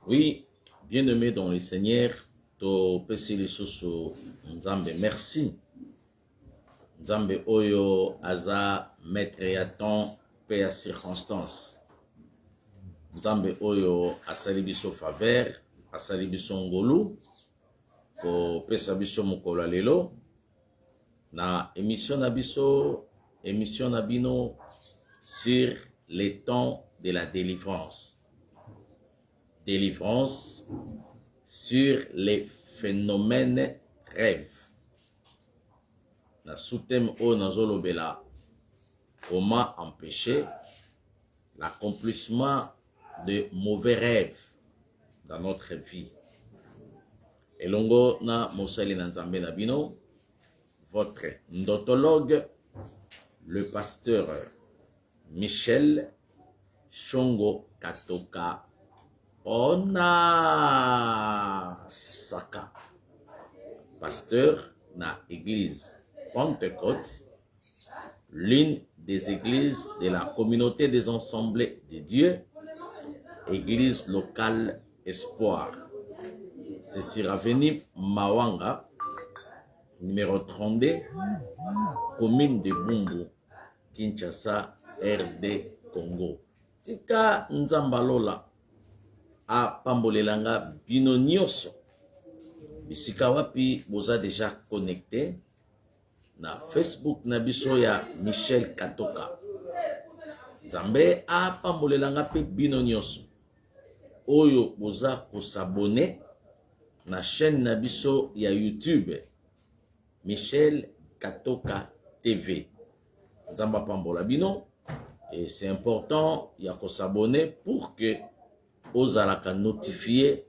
Oui, bien-aimé dans le Seigneur, to pesi lisusu Nzambe, merci. Nzambe oyo aza maître ya temps pe ya circonstance. Nzambe oyo asali biso faveur, asali biso ngolu, ko pesa biso mokolo lelo na émission na biso, émission na bino sur les temps de la délivrance. Délivrance sur les phénomènes rêves. Na sous-thème o nazolobela, comment empêcher l'accomplissement de mauvais rêves dans notre vie. Elongo na mosali na Nzambe na bino, votre ndotologue, le pasteur Michel Shongo Katoka Ona Saka, pasteur na église Pentecôte, l'une des églises de la communauté des Assemblées de Dieu, église locale Espoir. C'est sur avenue Mawanga, numéro 32, commune de Bumbu, Kinshasa, RD Congo. Tika Nzambalola a pambolelanga bino nyonso. Bisika wapi boza déjà connecté na Facebook na biso ya Michel Katoka. Nzambe a pambolelanga pe bino nyonso. Oyo boza ko s'abonner na chaîne na biso ya YouTube Michel Katoka TV. Nzamba pambola bino et c'est important ya ko s'abonner pour que ozalaka notifié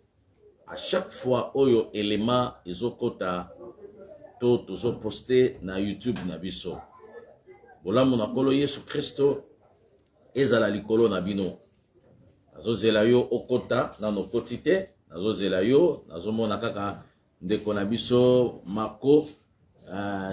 à chaque fois oyo élément ezokota to tozo poster na YouTube na biso. Bolamu na kolo Yesu Kristo ezala likolo na bino. Nazozela yo okota na no kotite, nazozela yo nazomona kaka ndeko na biso mako.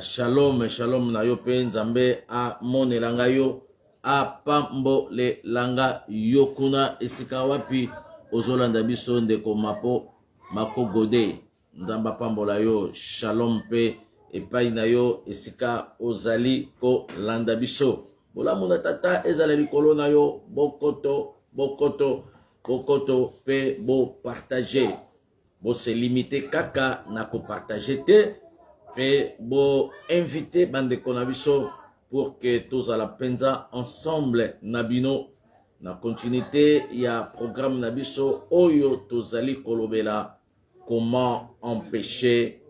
Shalom shalom na yo pe Nzambe a monelanga yo a pambo le langa yokuna esika wapi ozolanda biso ndeko mapo mako gode. Nzamba pambola yo shalom pe epai na yo esika ozali ko landa biso. Bolamu na tata ezala likolo na yo bokoto pe bo partager. Bo se limiter kaka na ko partager te pe bo inviter bandeko na biso pour que tous à la penza ensemble nabino na continuité ya programme nabiso oyo tozali kolobela comment empêcher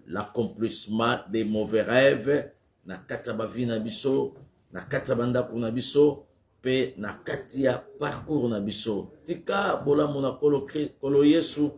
l'accomplissement des mauvais rêves na kati ba vie nabiso na kati banda ko nabiso pe na kati ya parcours nabiso tika bolamu na kolo Yesu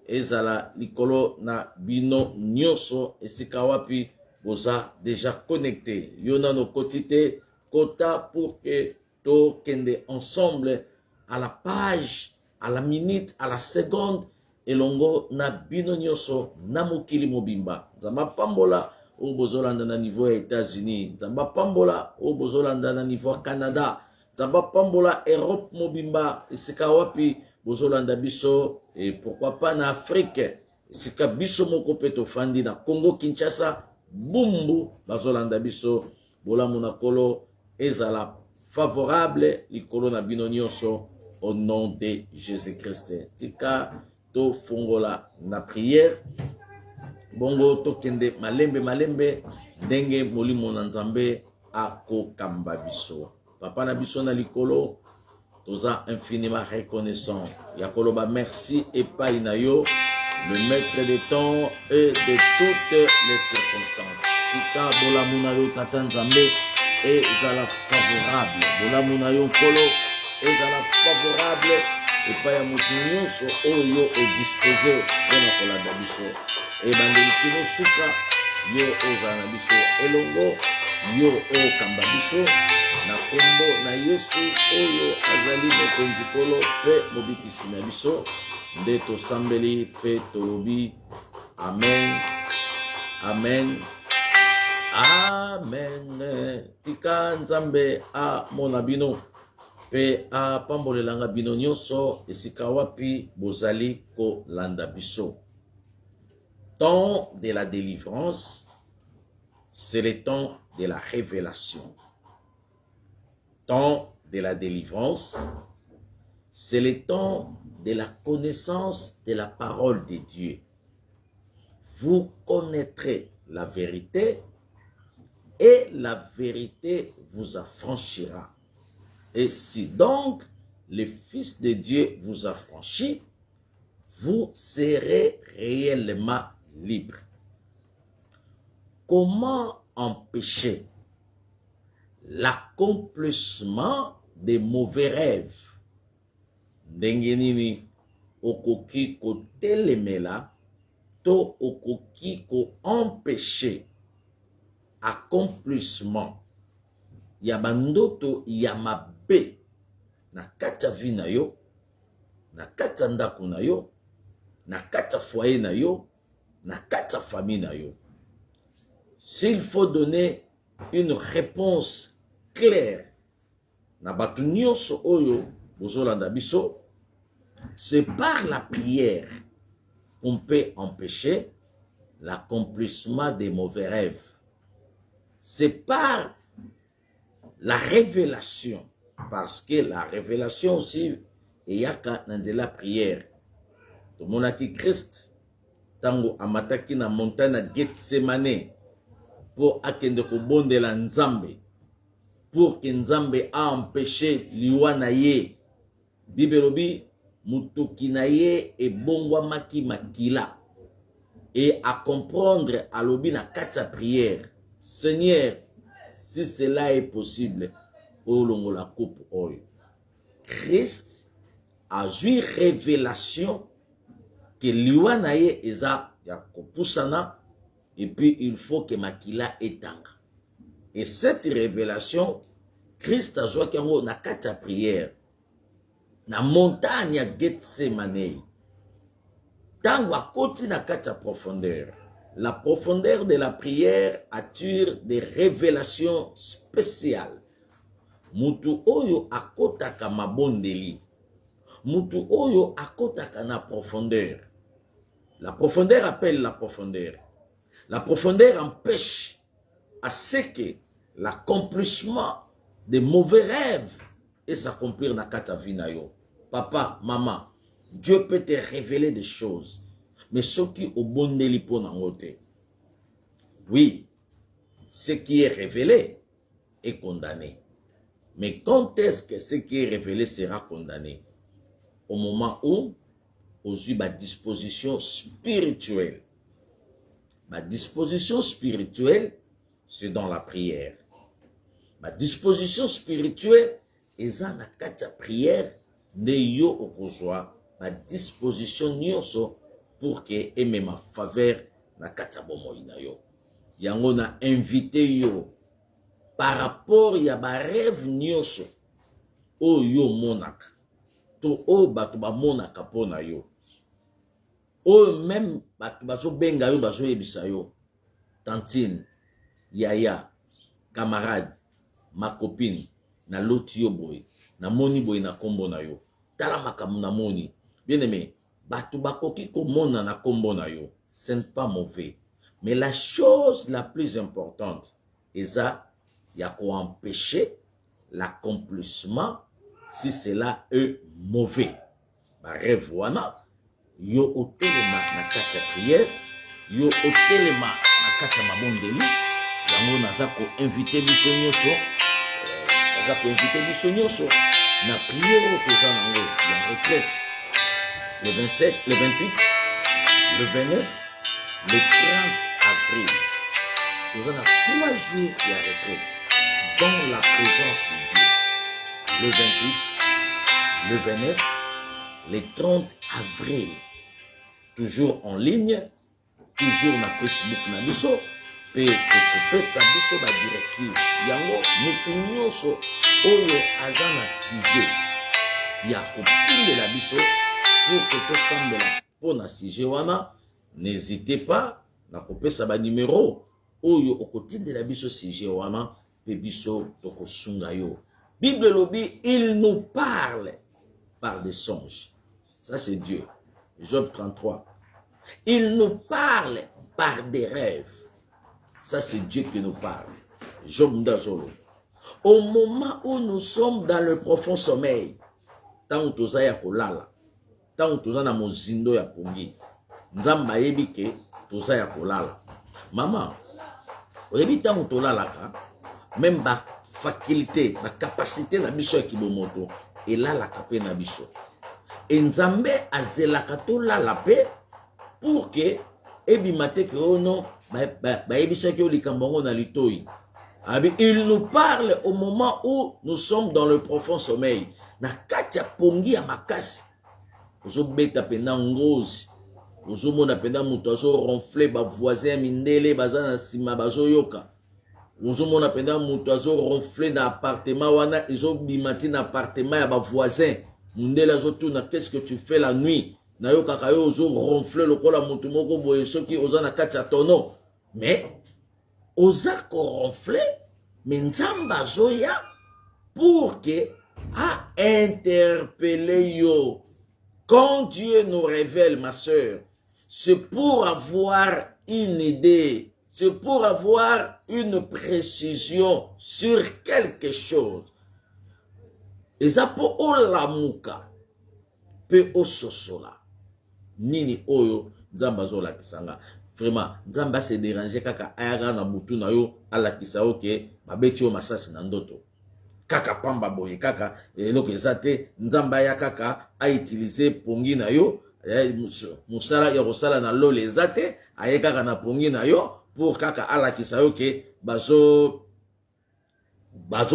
ezala likolo na bino nyonso esika wapi boza déjà connecté. Yona no kotite kota pour que to kende ensemble à la page, à la minute, à la seconde elongo na bino nyonso na mokili mobimba. Nzamba pambola o bozolanda na niveau ya États-Unis. Nzamba pambola o bozolanda na niveau ya Canada. Nzamba pambola Europe mobimba esika wapi bozolanda biso et pourquoi pas na Afrique. Esika biso moko pe tofandi na Congo Kinshasa. Bumbu bazolanda biso bolamu na kolo ezala favorable likolo na bino nyonso au nom de Jésus-Christ. Tika to fongola na prière bongo to kende malembe ndenge molimo na Nzambe akokamba biso. Papa na biso na likolo toza infiniment reconnaissant ya koloba merci epai na yo, le maître des temps et de toutes les circonstances. Tika bolamuna yo tata Nzambe ezala favorable. Bolamuna yo kolo ezala favorable. Epai ya mutu nyonso oyo est disposé pona kolanda biso. Ebandeli kino suka yo ozala na biso elongo yo okamba biso na kombo na Yesu oyo azali mokonzi kolo pe mobikisi na biso. Nde tosambeli pe tolobi amen amen amen. Tika Nzambe a mona bino Pe a pambolelanga bino nyonso esika wapi bozali ko landa biso. Temps de la délivrance, c'est le temps de la révélation. Temps de la délivrance, c'est le temps de la connaissance de la parole de Dieu. Vous connaîtrez la vérité et la vérité vous affranchira. Et si donc le Fils de Dieu vous affranchit, vous serez réellement libre. Comment empêcher l'accomplissement des mauvais rêves? Ndengenini okoki ko telemela to okoki ko empêcher accomplissement ya bandoto ya mabe na kata vi na yo, na kata ndako na yo, na kata foyer na yo, na kata famille na yo. S'il faut donner une réponse claire na batu nyonso oyo bozolanda biso, c'est par la prière qu'on peut empêcher l'accomplissement des mauvais rêves. C'est par la révélation, parce que la révélation aussi est dans la prière. Tout le monde a dit Christ, tango amataki na montagne à Gethsemane pour akende ko bondela Nzambe, pour que Nzambe a empêché liwa na ye. Bibelobi mutuki na ye e bongwa maki makila, et à comprendre à l'obi na kata prière. Seigneur, si cela est possible, au longo la coupe oyo. Christ a eu révélation que liwa na ye eza ya kopusana, et puis il faut que makila etanga. Et cette révélation, Christ a joué kango na kata prière, na montagne ya Gethsemane. Tango a koti na kata profondeur. La profondeur de la prière attire des révélations spéciales. Mutu oyo akotaka mabondeli. Mutu oyo akotaka na profondeur. La profondeur appelle la profondeur. La profondeur empêche à ce que l'accomplissement des mauvais rêves et s'accomplir na kata vinayo. Papa, maman, Dieu peut te révéler des choses. Mais ce qui au bondeli po nangote. Oui, ce qui est révélé est condamné. Mais quand est-ce que ce qui est révélé sera condamné? Au moment où on a ma disposition spirituelle. Ma disposition spirituelle, c'est dans la prière. Ma disposition spirituelle est dans la kata prière de yo okozwa ma disposition nyonso pour que aime ma faveur na kata bomoi na yo. Yango na invité yo par rapport ya ba rêve nyonso o yo monaka to o batu ba monaka pona yo. O même batu bazo benga yo bazo yebisa yo. Tantine, yaya, camarade, ma copine, na loti yo boy, na moni boy na kombo na yo. Tala makamu na moni. Bien aimé, batu bakoki ko mona na kombo na yo. Ce n'est pas mauvais. Mais la chose la plus importante, eza ya ko empêcher l'accomplissement si cela est mauvais. Ba rêve wana, yo otelema na kata prière, yo otelema na kata mabondeli, yango naza ko inviter biso nyonso, na prière otoza nango ya retraite, le 27, le 28, le 29, le 30 avril. Nous avons 3 jours de retraite dans la présence de Dieu. Le 28, le 29, le 30 avril. Toujours en ligne, toujours na Facebook na biso, pe kopesa biso ba directive. Yango mutu nyonso oyo aza na sujet ya kopindela biso pour que tosambela pona sujet wana. N'hésitez pas na kopesa ba numéro oyo okotindela biso sujet wana pe biso tokosunga yo. Bible lobby, il nous parle par des songes. Ça c'est Dieu. Job 33. Il nous parle par des rêves. Ça c'est Dieu qui nous parle. Job Ndazolo. Au moment où nous sommes dans le profond sommeil, tant que tu as kolala, tant que tu as mozindo ya pongi, nzamba yebi ke tu as kolala. Maman, oyebi tant que tu lalaka, même ba faculté, ba capacité na biso ya kibomoto, et là la capé na biso. Et nzambe azelaka to lala pe pour que ebi mate ke ono ba yebi so ke likambango na litoi. Il nous parle au moment où nous sommes dans le profond sommeil. Na katia pongi ya makasi. Ozo beta penda ngozi. Ozo mona penda muto azo ronfler ba voisin mindele bazana sima bazo yoka. Ozo mona penda muto azo ronfler na appartement wana izo bimati na appartement ya ba voisin. Mundele azo tuna qu'est-ce que tu fais la nuit? Na yoka kayo ozo ronfler lokola mutu moko boye soki oza na katia tono. Mais oza ronfler mais nzamba zoya pour que à interpeller yo. Quand Dieu nous révèle, ma soeur, c'est pour avoir une idée, c'est pour avoir une précision sur quelque chose. Ezapo olamuka pe ososola nini oyo nzamba zola kisanga. Vraiment, nzamba se déranger kaka ayaga na mutu na yo ala kisao ke babeti yo masasi na ndoto. Kaka pamba boye kaka eloko ezate nzamba ya kaka a utiliser pongi na yo musala ya kosala na lole ezate aye kaka na pongi na yo pour kaka ala kisao ke bazo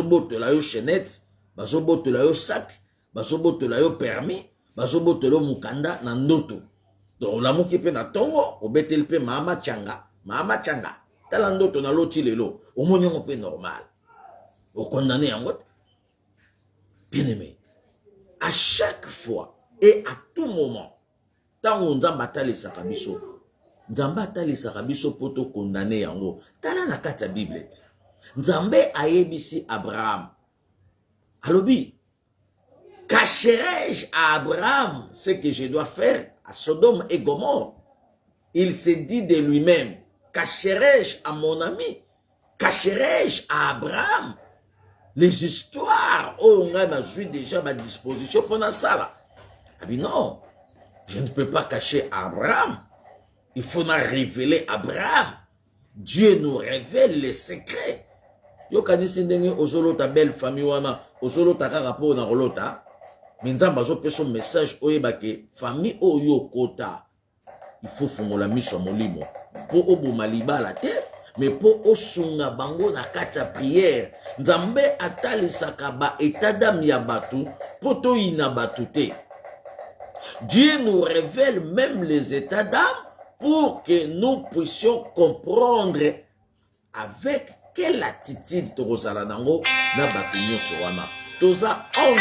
botola yo chaînette, bazo botola yo sac, bazo botola yo permis, bazo botola yo mukanda na ndoto. Donc la muki pe na tongo obetel pe mama changa tala ndoto na loti lelo omoni ngo pe normal au condamné en mode bien aimé. À chaque fois et à tout moment, tant on nzamba talisa kabiso poto condamné yango. Tala na kata Bible. Nzambe ayebisi Abraham. Alobi, cacherai-je à Abraham ce que je dois faire à Sodome et Gomorrhe? Il s'est dit de lui-même, cacherai-je à mon ami? Cacherai-je à Abraham les histoires où on a joué déjà à ma disposition pendant ça là? Ah bien non, je ne peux pas cacher Abraham. Il faut nous révéler Abraham. Dieu nous révèle les secrets. Yo kanisi ndenge ozolo ta belle famille wana, ozolo ta kaka po na rolota. Minzamba zo peso message oyebake famille oyo kota. Il faut fongola miso molimo. Po oboma libala te. Mais pour osunga bango na kata prière, nzambe atalisaka ba etadam ya batu, poto ina batu te. Dieu nous révèle même les états d'âme pour que nous puissions comprendre avec quelle attitude tozala nango na batu nyonso wana. Toza en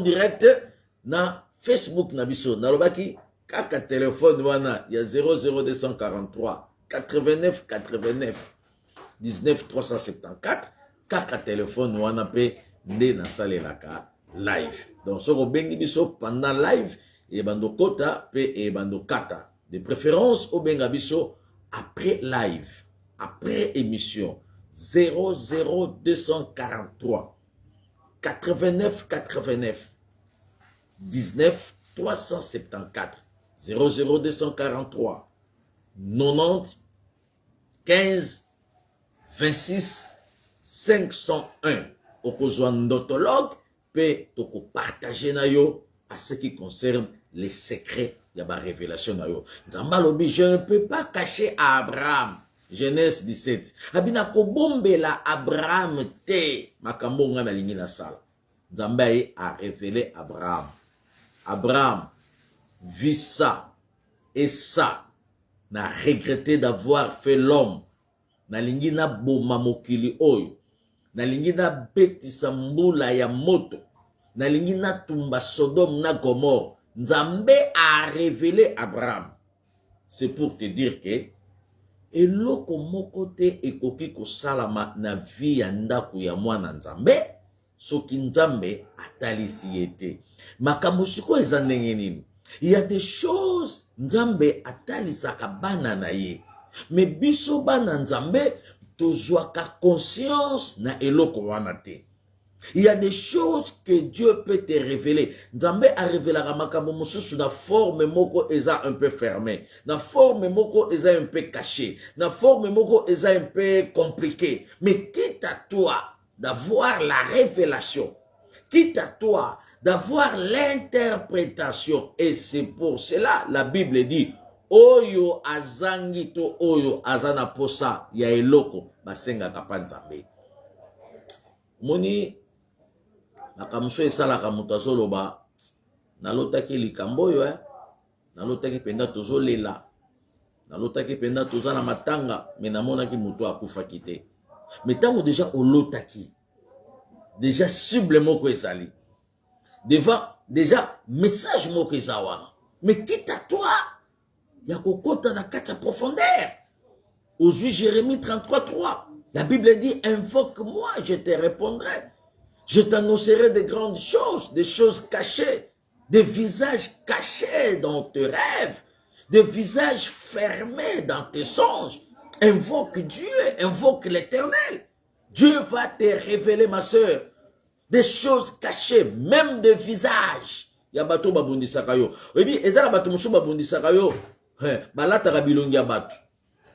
direct na Facebook na biso nalobaki kaka téléphone wana ya 00243 89 89 19 374 kaka téléphone wana pe nde na salelaka live. Donc soko bengi biso pendant live et bando kota pe e bando kata de préférence au benga biso après live, après émission 00243 89 89 19 374 00243 90 15 26 501. Okozwa ndotologue pe toko partager na yo à ce qui concerne les secrets ya ba révélation na yo. Nzamba lobi, je ne peux pas cacher à Abraham. Genèse 17. Abina ko bombela Abraham te makambo nga na lingi na sala. Nzamba a révélé Abraham. Abraham vit ça et ça, n'a regretté d'avoir fait l'homme. Na lingi na boma mokili oyo. Na lingi na betisa mbula ya moto. Na lingi na tumba Sodome na Gomorrhe. Nzambe a révélé Abraham. C'est pour te dire que eloko moko te ekoki kosalama na vie ya ndako ya mwana nzambe soki nzambe atalisi ye te. Makambo sikoyo eza ndenge nini? Il y a des choses nzambe atalisaka bana na ye, mais biso bana nzambe tozwaka conscience na eloko wana te. Il y a des choses que Dieu peut te révéler. Nzambe a révélé la makambo mosusu na forme moko eza un peu fermée, na forme moko eza un peu cachée, na forme moko eza un peu compliquée. Mais quitte à toi d'avoir la révélation, quitte à toi d'avoir l'interprétation, et c'est pour cela la Bible dit oyo azangi to oyo azana posa ya eloko basenga kapa nzambe. Moni makamso esalaka moto azoloba nalotaki likambo oyo nalotaki penda tozolela, nalotaki penda toza na matanga, me namonaki moto akufaki te. Mais tango déjà olotaki, déjà cible moko ezali devant, déjà message moko eza wana, mais quitte à toi ya kokota na kati ya profondeur. Aujourd'hui Jérémie 33:3, la Bible dit invoque-moi, je te répondrai. Je t'annoncerai de grandes choses, des choses cachées, des visages cachés dans tes rêves, des visages fermés dans tes songes. Invoque Dieu, invoque l'Éternel. Dieu va te révéler, ma soeur, des choses cachées, même des visages. Ya bato babundisaka yo. Oyebi ezala bato musu babundisaka yo. Balataka bilongi ya bato.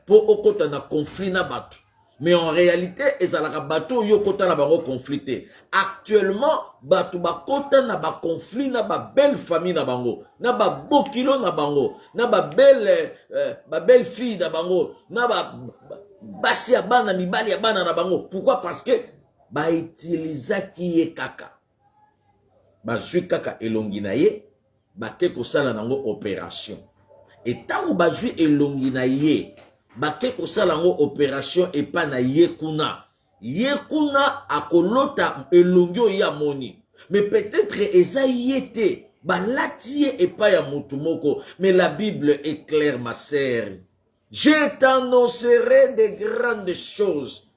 Po okota na conflit na bato. Mais en réalité, ezalaka bato yo kota na bango conflité. Actuellement, bato bakota na ba conflit na ba belle famille na bango, na ba bokilo na bango, na ba belle fille na bango, na ba basi ya bana mibali ya bana na bango. Pourquoi? Parce que ba utilisaki ye kaka. Ba zui kaka elongi na ye, ba ke kosala nango opération. Et tango ba zui elongi na ye, bake kosala ngo opération epa na yekuna. Yekuna akolota elongio ya moni. Mais peut-être eza yete balati ye epa ya mutu moko. Mais la Bible est claire, ma sœur. Je t'annoncerai de grandes choses.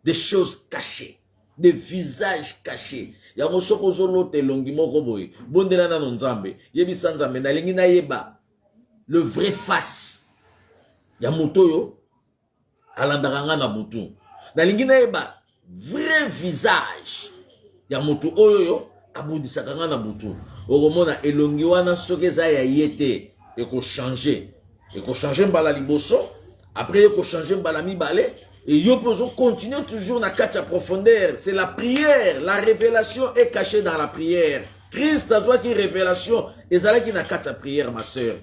Des choses cachées. Des visages cachés. Ya mosoko zolote elongi moko boy. Bondela na nzambe. Yebi sanzambe na lingi na yeba. Le vrai face. Ya moto yo alandaka nga na butu na lingi na yeba vrai visage ya moto oyo yo abundisaka nga na butu. Okomona elongi wana soki eza ya yete eko changer mbala liboso, après eko changer mbala mibale, et yo pozo continuer toujours na kati ya profondeur. C'est la prière, la révélation est cachée dans la prière. Christ a qui révélation ezalaki na kati ya prière, ma sœur.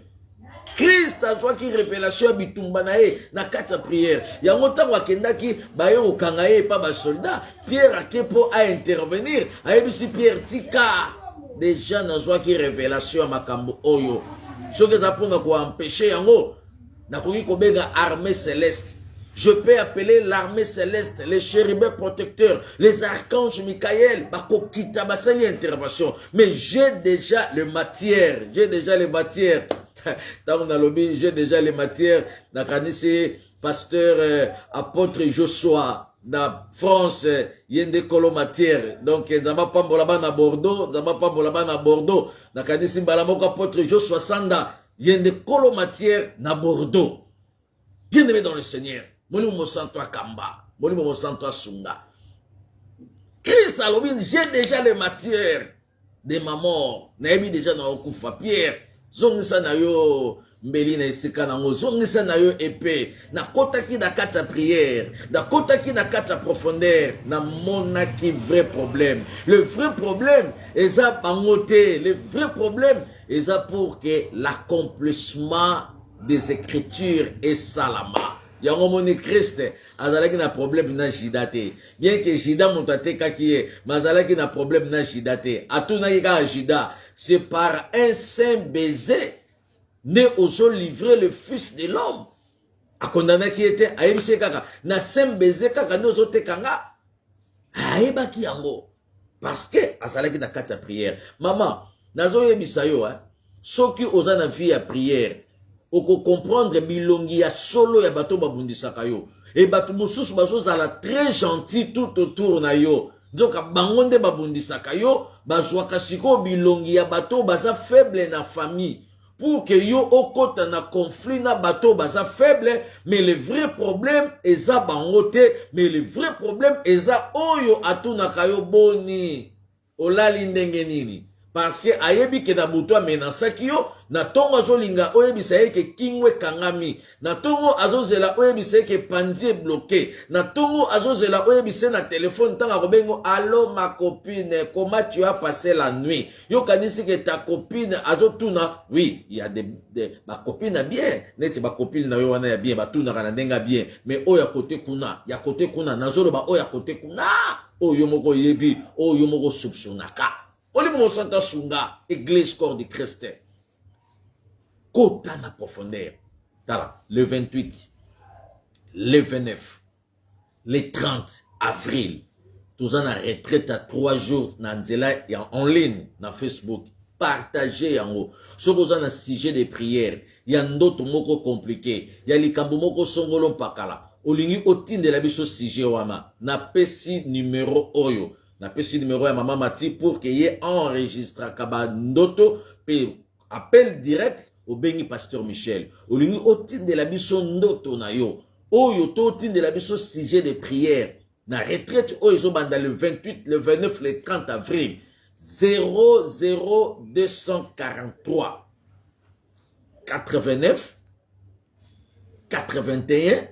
Christ a qui révélation bitumba na ye na kati ya prière. Yango tango akendaki baye okanga ye pa ba soldat, Pierre akepo a intervenir, ayebisi Pierre tika déjà na qui révélation ya makambo oyo. Soki za ponga ko empêcher yango na koki kobenga armée céleste. Je peux appeler l'armée céleste, les chérubins protecteurs, les archanges Michael, bakokita basali intervention. Mais j'ai déjà les matières, j'ai déjà les matières. Dans mon lobby, j'ai déjà les matières. Nakanisi, pasteur, apôtre Joshua, na France, yende kolo matière. Donc, nzamba pambo là-bas na Bordeaux, nzamba pambo là-bas na Bordeaux. Nakanisi mbalamoko apôtre Joshua Sanda, yende kolo matière na Bordeaux. Bien aimé dans le Seigneur. Moli mo santo akamba, moli mo santo asunga. Christ a lobby, j'ai déjà les matières de ma mort. Naebi déjà na okufa Pierre. Zongisa na yo mbeli na esika nango, zongisa na yo épée, na kotaki na kati ya prière, na kotaki na kati ya profondeur, na monaki vrai problème. Le vrai problème est à bangote, le vrai problème est pour que l'accomplissement des écritures est salama. Yango moni Christ azalaki na problème na jidate. Bien que jida montate kakiye, mazalaki na problème na jidate. Atuna yika jida. C'est par un saint baiser né aux livrer le fils de l'homme. A condamné qui était à MC Kaka. Na saint baiser kaka nous autres kanga. Aeba ki yango. Parce que azalaki na kati ya prière. Maman, nazo yebisa yo soki oza na vie ya prière. oko comprendre bilongi ya solo ya bato babundisaka yo. Et bato mosusu bazozala très gentil tout autour na yo. Donc bango nde babundisaka yo, bazwaka siko bilongi ya bato baza faible na famille. Pour que yo okota na conflit na bato baza faible, mais le vrai problème eza bango te, mais le vrai problème eza oyo atunaka yo boni. Olali ndenge nini? Parce que ayebi ke na buto amenasaki yo, na tongo azolinga oyebisa ye ke kingwe kangami, na tongo azozela oyebisa ye ke panzi bloqué, na tongo azozela oyebisa na téléphone tanga kobengo allo ma copine, comment tu as passé la nuit? Yo kanisi ke ta copine azotuna, oui, il y a ba copine bien, neti ba copine na yo wana ya bien, ba tuna kana ndenga bien, mais oya kote kuna, ya kote kuna nazolo ba oya kote kuna, oyo moko yebi, oyo moko soupçonnaka. Oli Monsanta Sunga, Église Corps du Christ. Kota na profondeur. Tala, le 28, le 29, le 30 avril. Tous en a retraite à 3 jours en ligne, na Facebook. Partagez en haut. Si vous avez un sujet de prière, il y a d'autres mots compliqués. Il y a les kambomoko songolon pakala. Olingi otin de la biso sujet wama. Na pesi numéro oyo. Na pesi numéro ya maman Mati pour qu'il y ait enregistré kaba ndoto pe appel direct au bengi pasteur Michel. Olingi otin de la biso ndoto na yo. Oyo to otin de la biso sujet de prière. Na retraite oyo banda le 28, le 29, le 30 avril. 00243 89 81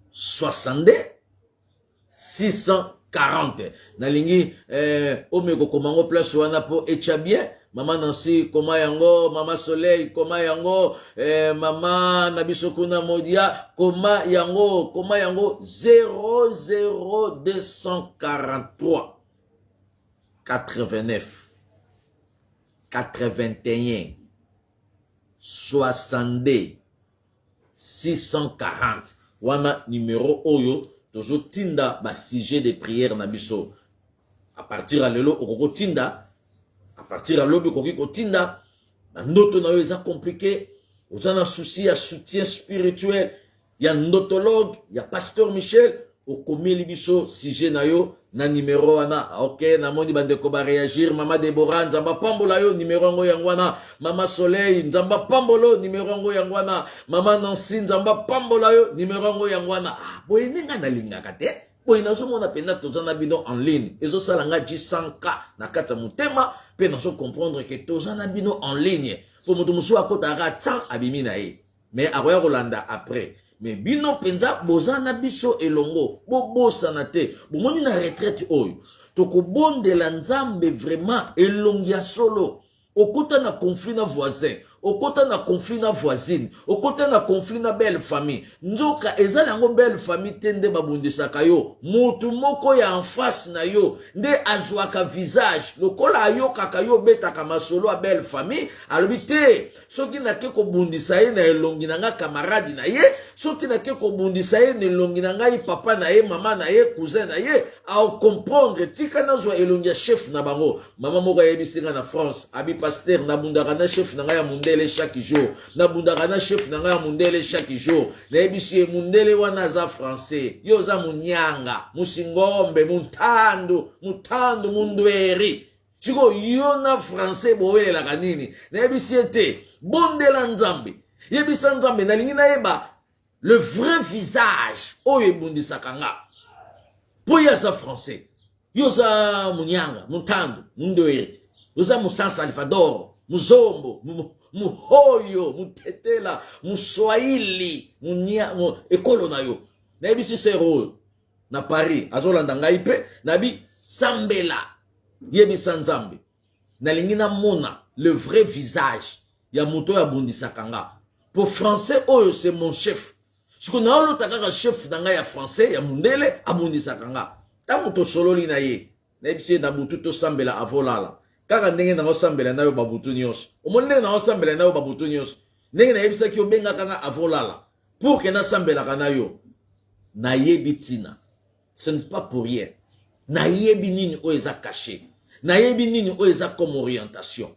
62 640. Nalingi omeko komango place wana po echa bien. Maman Nancy koma yango, Maman Soleil koma yango, Maman Nabisokuna Modia koma yango 00243 89 81 62 640. Wana numéro oyo toujours tinda ba sujet de prière na biso. À partir à lelo okoko tinda, à partir à lobi okoko tinda, ndoto na yo eza compliqué, ozana souci à soutien spirituel, ya ndotologue, ya pasteur Michel, okomeli biso sujet na yo na numéro wana. OK, na moni bandeko ba réagir. Mama Deborah nzamba pambola yo numéro ngo yangwana. Mama Soleil nzamba pambolo numéro ngo yangwana. Mama Nancy nzamba pambola yo numéro ngo yangwana. Boye ninga na linga kate. Boye nazo mona penda tozana bino en ligne. Ezo salanga 100K na kata mutema pe nazo comprendre que tozana bino en ligne. Po mutu musu akota ga tan abimi na ye. Mais akoya kolanda après. Mais bino penza bozana biso elongo bobosa na te bomoni na retraite oyo toko bondela nzambe vraiment elongi ya solo okota na conflit na voisin okota na conflit na voisine okota na conflit na belle famille nzoka ezali yango belle famille te nde babundisaka yo mutu moko ya en face na yo nde azwaka visage lokola ayokaka yo betaka masolo ya belle famille alobi te soki nake kobundisa ye na elongi na nga camarade na ye soki nake kobundisa ye na elongi na ngai papa na ye mama na ye cousin na ye ao comprendre tika nazwa elongi ya chef na bango mama moko ayebisinga na France abi pasteur nabundaka na chef na ngai ya mundele chaque jour nabundaka na chef na ngai ya mundele chaque jour nayebisi ye mundele wana aza français yo oza munyanga musingombe mutandu mundweri siko yo na français boyelaka nini nayebisi ye te bondela nzambe yebisa nzambe nalingi nayeba le vrai visage oyo ebundisaka nga po ye aza français yo oza munyanga mutandu mundweri yo oza musan salvador muzombo muhoyo mutetela muswahili ekolo na yo nayebisi sero oyo na Paris azolanda ngai pe nabi sambela yebisa nzambe nalingi namona le vrai visage ya moto ya bundisaka nga po français oyo c'est mon chef siko naolota kaka chef na ngai ya français ya mundele abundisaka nga ntango tosololi na ye nayebisi ye na butu tosambela avolala kaka ndenge na osambela na yo babutu nyonso omoni ndenge na osambela na yo babutu nyonso ndenge nayebisaki obengaka nga avolala pour ke nasambelaka na yo nayebi tina ce n'est pas pour rien nayebi nini oyo eza caché nayebi nini oyo eza comme orientation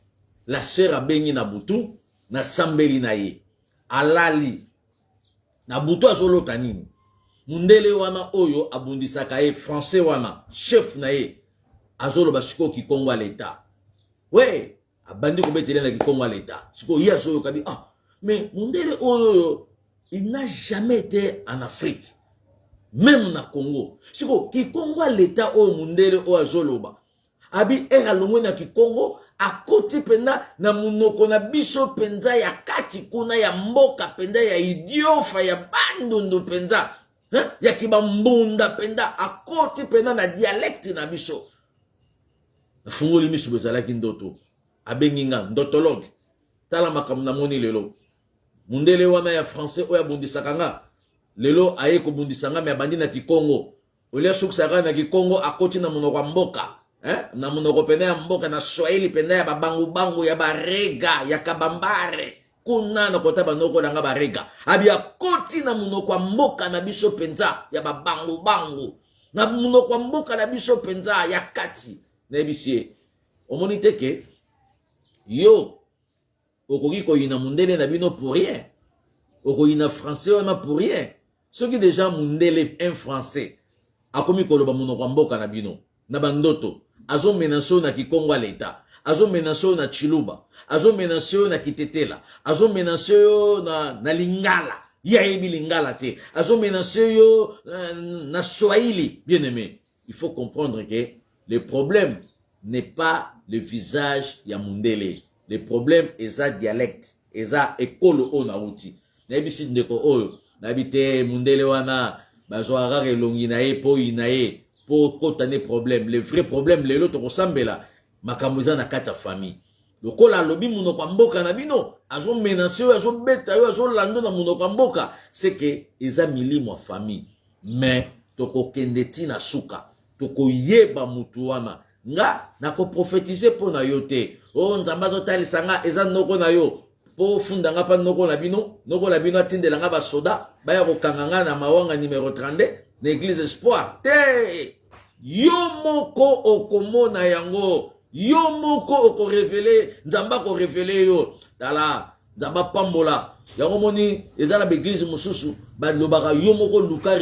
la sœur abengi na butu nasambeli na ye alali na butu azolota nini mundele wana oyo abundisaka ye français wana chef na ye azoloba siko kikongo à l'état ouais abandi kobetela na kikongo à l'état siko ye azoyoka bi ah mais mundele oyo il n'a jamais été en Afrique même na Congo siko kikongo à l'état oyo mundele oyo azoloba abi alongwe na kikongo akoti penda na munoko na biso penza ya kati kuna ya mboka penda ya idiofa ya bandundu penza ya kibambunda penda akoti penda na dialecte na biso fungoli miso bezalaki ndoto abenginga ndotologue tala makambo na moni lelo mundele wana ya français oya bundisaka nga lelo aye ko bundisanga me abandi na kikongo olia suksaka na kikongo akoti na munoko mboka na munoko penda ya mboka na Swahili penda ya babangu bangu ya barega ya kabambare kuna na kota banoko langa barega abi akoti na munoko mboka na biso penza ya babangu bangu na munoko mboka na biso penza ya kati na bisie omoni teke yo okoki koyina mundele na bino pour rien okoyina français wana pour rien soki déjà mundele un français akomi koloba munoko mboka na bino na bandoto azo menaso na kikongo à l'état azo menaso na chiluba azo menaso na kitetela azo menaso na lingala ya ebi lingala te azo menaso na Swahili bien aimé il faut comprendre que le problème n'est pas le visage ya mundele le problème est sa dialecte est sa école o na uti na ebisi ndeko oyo na bite mundele wana bazo arare longi na e po inae pour kotane problème le vrai problème lelo to kosambela makambo eza na kata famille lokola lobi munoko mboka na bino azo menacer yo azo beta yo azo lando na munoko mboka c'est que eza milimo famille mais toko kendeti na suka toko yeba mutu wana nga na ko prophétiser po na yo te o nzamba zo talisa nga eza noko na yo po funda nga pa noko na bino atindela nga ba soda baya ko kanganga na mawanga numéro 32 na église espoir te yo moko okomona yango yo moko oko révéler nzamba ko révéler yo tala nzamba pambola yango moni ezala l'église mususu ba lobaka yo moko luka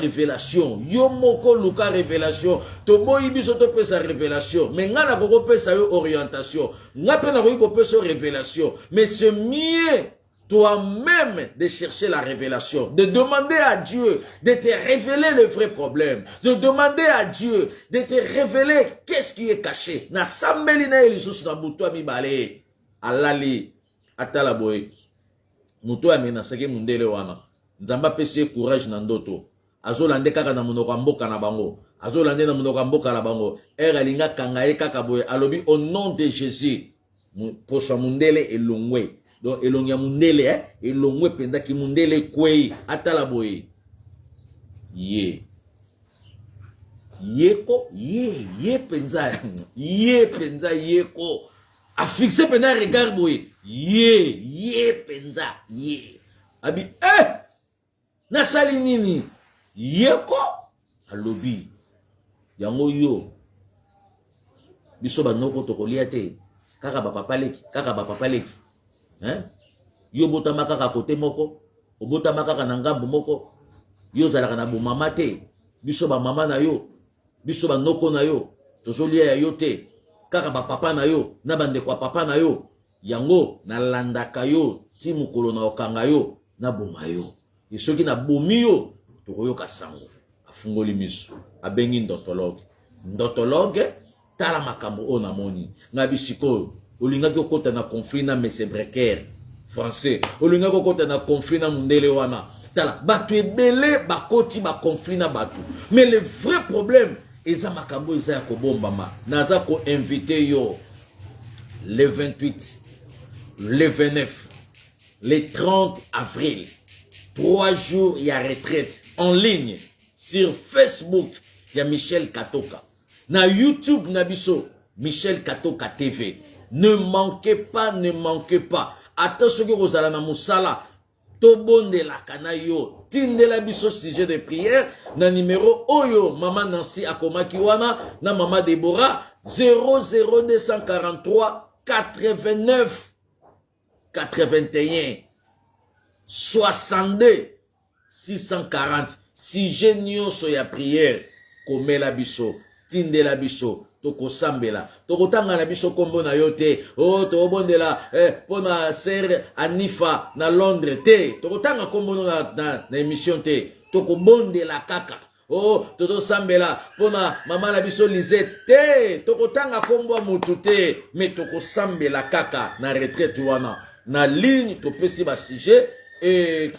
révélation to boyi biso to pesa révélation mais ngana ko pesa yo orientation ngape na ko pesa révélation mais c'est mieux toi-même de chercher la révélation, de demander à Dieu de te révéler le vrai problème, de demander à Dieu de te révéler qu'est-ce qui est caché. Na sambeli na elisus na buto mibale alali atala boy muto amena sake mundele wana nzamba pesi courage na ndoto azolande kaka na munoko mboka na bango azolande na munoko mboka na bango eralinga kangaye kaka boy alobi au nom de Jésus posa mundele elongwe. Donc elongia mundele elongwe penda ki mundele kwei atala boye ye penza yeko a fixé penda regard boye ye penza abi na sali nini yeko alobi yango yo biso banoko tokolia te kaka ba papa leki yo botama kaka kote moko obotama kaka na ngambu moko yo zalaka na bomama te biso ba mama na yo biso ba noko na yo tozolia ya yo te kaka ba papa na yo na bande kwa papa na yo yango na landaka yo ti mukolo na okanga yo na boma yo soki na bomi yo tokoyoka sango afungoli miso abengi ndotologue tala makambo o na moni na bisiko olingaki okota na conflit na mese breker français olingaki okota na conflit na mundele wana tala batu ebele bakoti ba conflit na batu mais le vrai problème eza makambo eza ya kobombama naza ko inviter yo le 28 le 29 le 30 avril 3 jours ya retraite en ligne sur Facebook ya Michel Katoka na YouTube na biso Michel Katoka TV. Ne manquez pas. Attention que vous allez na musala. Tobonde la kanayo. Tindela biso sujet de prière. Na numéro Oyo. Maman Nancy Akomakiwana. Na Maman Deborah. 00243 89 81. 62 640 sujet nyonso ya prière komela biso tindela biso toko sambela toko tanga na biso kombo na yo te oh to bondela pona ser Anifa na Londres te toko tanga kombo na émission te toko bondela kaka oh toto sambela pona mama na biso Lisette te toko tanga kombo mutu te mais toko sambela kaka na retraite wana na ligne to pesi ba sujet et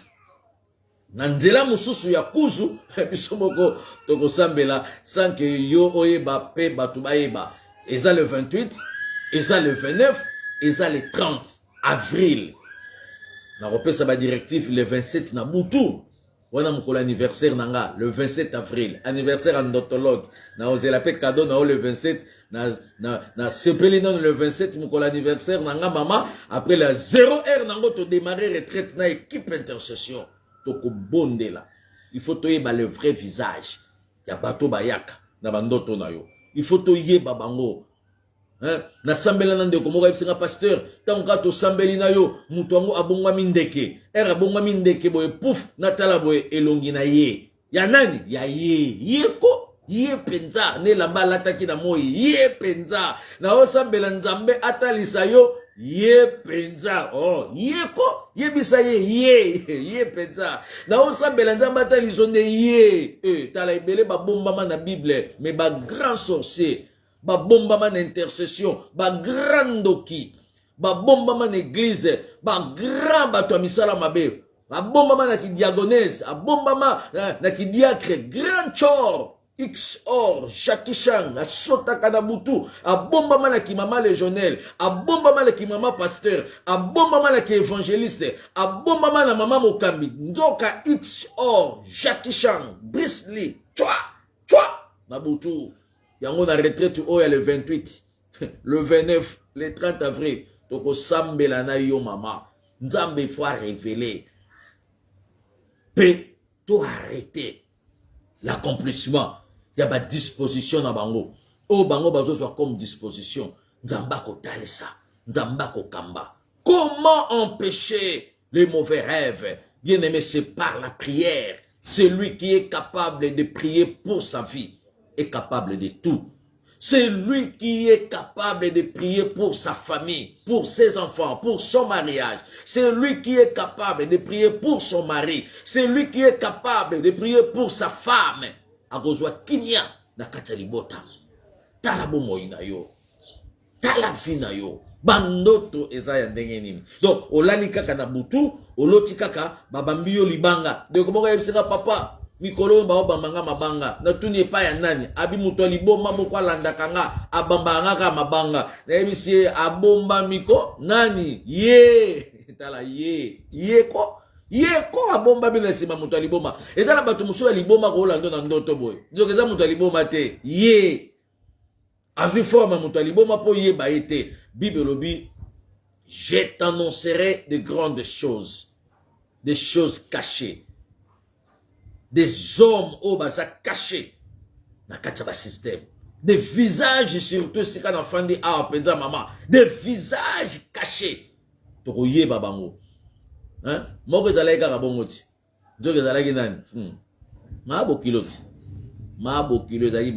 na nzela mususu ya kuzu biso moko toko sambela sans que yo oyeba pe batu bayeba eza le 28 eza le 29 eza le 30 avril na repesa ba directif le 27 na butu wana mukolo anniversaire nanga le 27 avril anniversaire odontologue na ozela pe cadeau na le 27 na sepeli non le 27 mukolo anniversaire nanga mama après la 0h nango to démarrer retraite na équipe intercession toko bondela il faut toyeba le vrai visage ya bato bayaka na bandoto na yo il faut toyeba bango na sambela na ndeko moko yebisinga pasteur tango to sambeli na yo mutu wango abongwami ndeke era abongwami ndeke boye pouf natala boye elongi na ye ya nani ya ye ko ye penza ne lamba alataki na moi ye penza na osambela nzambe atalisa yo ye penza oh ye ko ye bisa ye penza na osambela nzambe ataliso nde ye tala ebele babombama na Bible mais ba grand sorcier babombama na intercession ba grand doki babombama na église ba grand bato ya misala mabe babombama na kidiagonese abombama na kidiacre grand chor XOR, Jackie Chang, a sotaka na butu, a bombama na ki mama légionnaire, a bombama na ki mama pasteur, a bombama na ki évangéliste, a bombama na mama mokambi, nzoka XOR, Jackie Chang, Bruce Lee, tchwa, na butu, yango na retraite oya le 28, le 29, le 30 avril, toko sambela na yo mama, nzambe faut révéler, pe, to arrêter, l'accomplissement. Il y a une disposition dans bango. O bango bazo soit comme disposition. Nzamba ko talisa, nzamba ko kamba. Comment empêcher les mauvais rêves? Bien aimé, c'est par la prière. Celui qui est capable de prier pour sa vie est capable de tout. C'est lui qui est capable de prier pour sa famille, pour ses enfants, pour son mariage. C'est lui qui est capable de prier pour son mari. C'est lui qui est capable de prier pour sa femme. Akozwa kinya na katali bota. Tala bomoi na yo. Tala vi na yo. Bandoto eza ya ndenge nini. Donc, olali kaka na butu, oloti kaka, babambi yo libanga. Donc, moka yebisika papa, mikolo baobambanga mabanga. Na tuni epa ya nani. Abi muto liboma mokwa landakanga, abambanga ka mabanga. Na yebisi abomba miko, nani? Ye. Tala ye ko. Ye ko abomba bila sima mutu liboma. Etala batu musu ya liboma ko olando na ndoto boy. Donc, eza mutu liboma te. Ye. Azu forme mutu liboma po ye ba ete. Bible lobi, je t'annoncerai de grandes choses, des choses cachées, des hommes au baza cachés, na kachaba système, des visages surtout si quand enfant dit ah penza maman, des visages cachés. Toko ye babango, hein? Moko zalai kaka bongoti, joke zalai nani? Mabo kiloti. Mabo kilo zai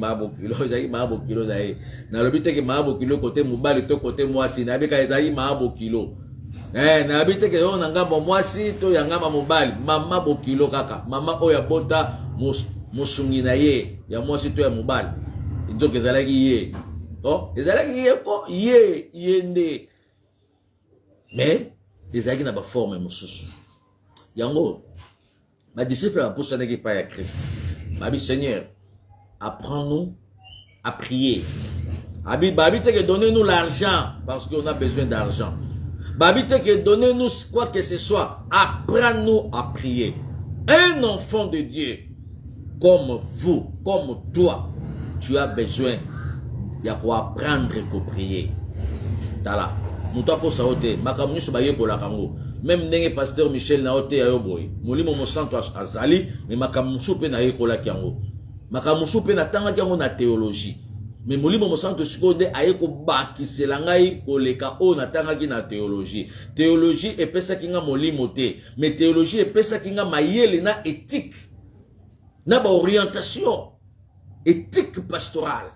zai na lobite ke mabo kilo côté mobali to côté mwasi na bika zai mabo kilo na bite ke on ngamba mwasi to yangamba mobali mama bo kilo kaka mama oya bota musungi na ye ya mwasi to ya mobali nzoke zalaki ye to ezalaki ye ko ye yende mais ezalaki na ba forme mususu yango ma disciple a poussé n'eki pa ya Christ ma bi Seigneur apprends-nous à prier. Babite que donnez-nous l'argent parce qu'on a besoin d'argent. Babite que donnez-nous quoi que ce soit. Apprends-nous à prier. Un enfant de Dieu comme vous, comme toi, tu as besoin de quoi apprendre à prier. Tala. Muta ko saote makamunisho ba yeko la kango. Même ndenge pasteur Michel na ote ayoboy. Molimo mo santo azali mais makamunisho pe na yeko la kango. Makamusu pe na tanga kiango na théologie. Mais molimo mosanto sikode aye ko bakisela ngai koleka o natangaki na théologie. Théologie epesaki nga molimo te, mais théologie epesaki nga mayele na éthique. Na ba orientation éthique pastorale.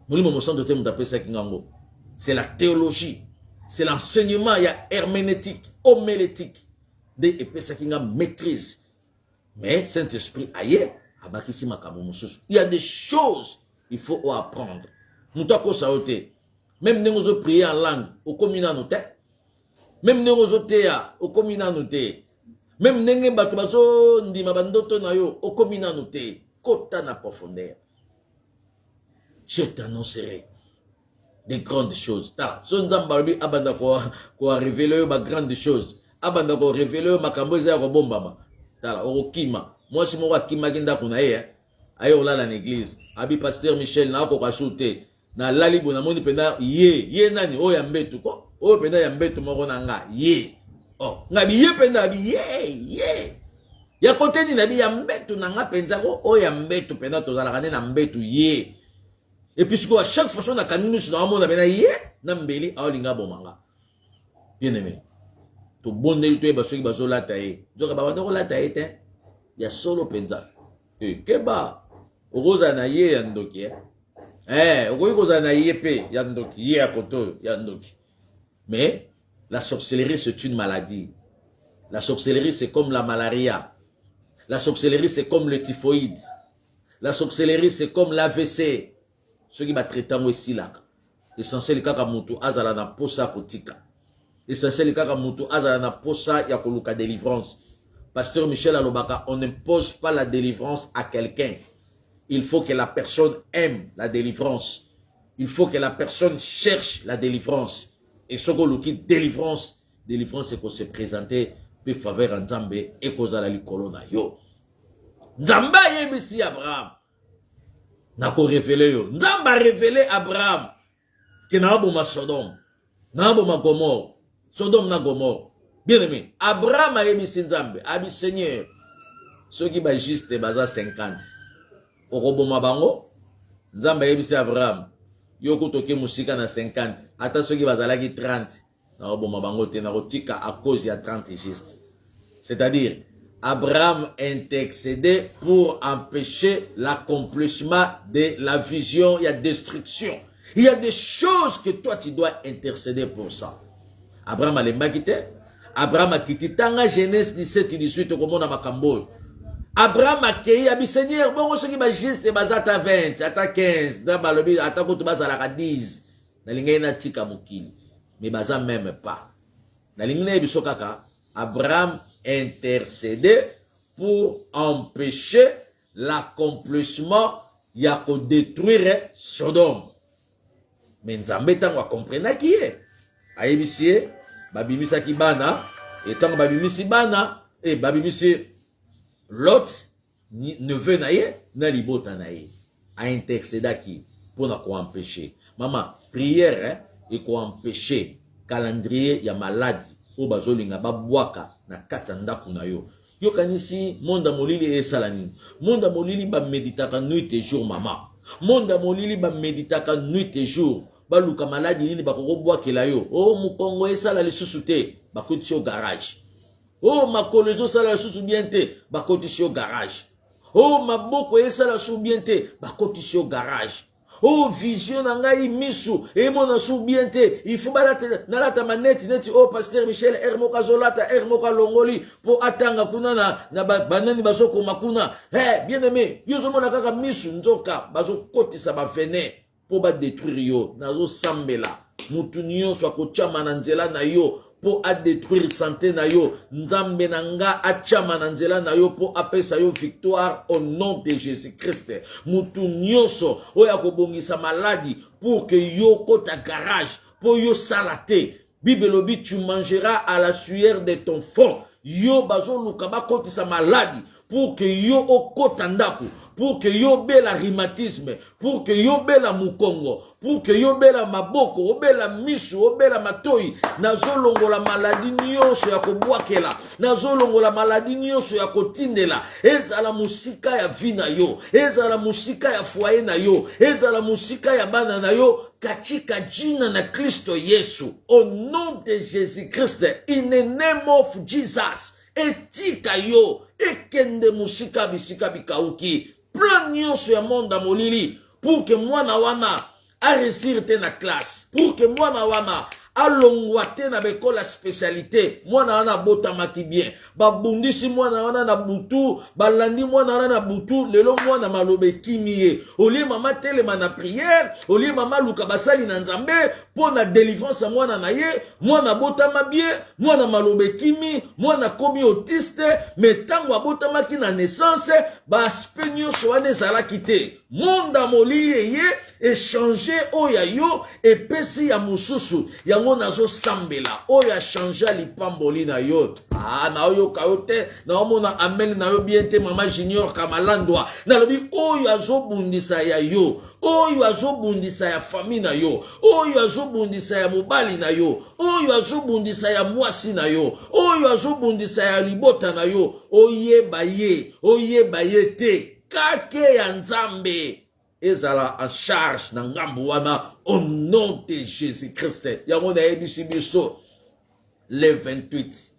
Molimo mosanto te mutapesaki ngango. C'est la théologie. C'est l'enseignement, il y a herméneutique, homélétique. De epesaki nga maîtrise. Mais Saint-Esprit aye abakisi makambo mosusu. Il y a des choses il faut apprendre. Nous t'avons sauté. Même nous avons prié en langue au communauté. Même nous avons prié au communauté. Même nous avons dit au communauté. Kota na profondeur. Je t'annoncerai des grandes choses. Son zambarbi abanda ko révéler ma grandes choses. Abanda ko révéler ma kamboza ko bombama. Tala okima. Moi si mo wakima genda kuna ayo la l'église abi pasteur Michel na ko kasute na lali bona moni pena ye nani o ya mbetu ko o pena ya mbetu moko na nga ye oh ngabi ye pena bi ye ya konteni na bi ya mbetu na nga penza ko o ya mbetu pena to zala kana na mbetu ye et puis à chaque fois na kaninu na mona pena ye na mbeli aolinga bomanga bien aimé to bondeli to e basoki bazola taye zoka ba wanda ko la taye te ya solo penza keba okoza na ye ya ndoki okoza na ye pe ya ndoki ye ya koto ya ndoki. Mais la sorcellerie c'est une maladie. La sorcellerie c'est comme la malaria. La sorcellerie c'est comme le typhoïde. La sorcellerie c'est comme l'AVC. Ce qui va traiter aussi là. Essentiel kaka mutu azala na posa kotika. Essentiel kaka mutu azala na posa ya koluka délivrance. Pasteur Michel Alobaka, on n'impose pas la délivrance à quelqu'un. Il faut que la personne aime la délivrance. Il faut que la personne cherche la délivrance. Et ce qu'on dit délivrance, c'est qu'on se présente pour faveur en Nzambe et qu'on a la likolona yo. Nzamba yebisi Abraham. Nako révélé yo. Nzamba révélé Abraham. Que na aboma Sodome. Na aboma Gomorre. Sodome na Gomorre. Bien aimé, Abraham a yebisi Nzambe. Abi Seigneur. Ceux qui ba juste baza 50. Okoboma bango. Nzambe a yebisi Abraham. Yoko toke musika na 50. Ata ceux qui bazalaki 30. Na oboma bango te na rotika à cause ya 30 juste. C'est-à-dire, Abraham intercédait pour empêcher l'accomplissement de la vision, il y a destruction. Il y a des choses que toi tu dois intercéder pour ça. Abraham a les maquittés. Abraham a quitté Tanga Genèse 17 et 18 au moment de Makambo. Abraham a cueilli, a dit Seigneur, bon, ce qui m'a juste, à 20, à 15, dans le but, à 10, dans l'ingéna tika mukili. Mais baza même pas. Dans l'ingéna bisokaka, Abraham intercédait pour empêcher l'accomplissement, yako détruire Sodome. Mais Nzambe tango comprendre qui est. Ayebisie, babimisa kibana, et tant babimisi bana, et babimisi Lot, neveu naye, na libota naye, a intercédé qui pour na ko empêcher. Maman, prière et ko empêcher calendrier ya maladie o bazolinga babwaka na katanda kuna yo. Yo kanisi monda molili esalani. Monda molili ba méditaka nuit et jour maman. Monda molili ba méditaka nuit et jour. Baluka maladie nini bakoko bwakela yo. Oh mukongo esala lisusu te, bakoti au garage. Oh, ma colezo sala sous bien te, bakoti au garage. Oh, ma boko esala sous bien te, bakoti au garage. Oh, vision nangai misu, et mon sous bien te, il faut balata, nalata maneti, neti, oh, pasteur Michel, ermoka zolata, ermoka longoli, pour atanga kunana, na banani basoko makuna. Eh, bien aimé, yo zomo nakaka misu, nzoka, baso koti sa ba vene, pour ba détruire yo, nazo sambela, mutunio soit kochama nanzela na yo, pour a détruire santé na yo, nzambe nanga achama na nzela na yo pour apesa yo victoire au nom de Jésus-Christ. Mutu nyonso oya kobongisa maladie pour que yo kota garage pour yo salate. Bible lobi tu mangeras à la sueur de ton front. Yo bazo lukaba koti sa maladie pour que yo okota ndaku pour que yobela rhumatisme, pour que yobela mukongo, pour que yobela maboko, obela misu, obela matoi, nazolongola maladie nyonso ya kobwakela, nazolongola maladie nyonso ya kotindela, ezala musika ya vie na yo, ezala musika ya foyer na yo, ezala musika ya bana na yo, katika jina na Kristo Yesu, au nom de Jésus-Christ, in the name of Jesus, etika yo, ekende musika bisika bikauki, plan nyonso ya monda molili, pour que mwana wana a réussir te na classe, pour que mwana wana alongwa te na bekola spécialité, mwana wana botamaki bien, babundisi mwana wana na butu, balandi mwana wana na butu, lelo mwana malobe kimie, olie mama telema na prière, olie mama luka basali na nzambe, po na délivrance ya mwana na ye, mwana botama bien, mwana malobe kimi, mwana komi autiste, metango abotamaki na naissance, ba aspect nyonso wana ezalaki te, monda molili ye, échanger oya yo, epesi ya mususu, yango nazo sambela, oya changea lipamboli na yo, na oyo kayote, na omona amen na yo bien te mama junior kamalandwa, na lobi oyo azobundisa ya yo, oyo azobundisa ya famille na yo, oyo azobundisa ya mobali na yo, oyo azobundisa ya mwasi na yo, oyo azobundisa ya libota na yo, oyeba ye te, kake ya nzambe, ezala en charge na ngambu wana, au nom de Jésus-Christ. Yango na ebisi biso, le 28,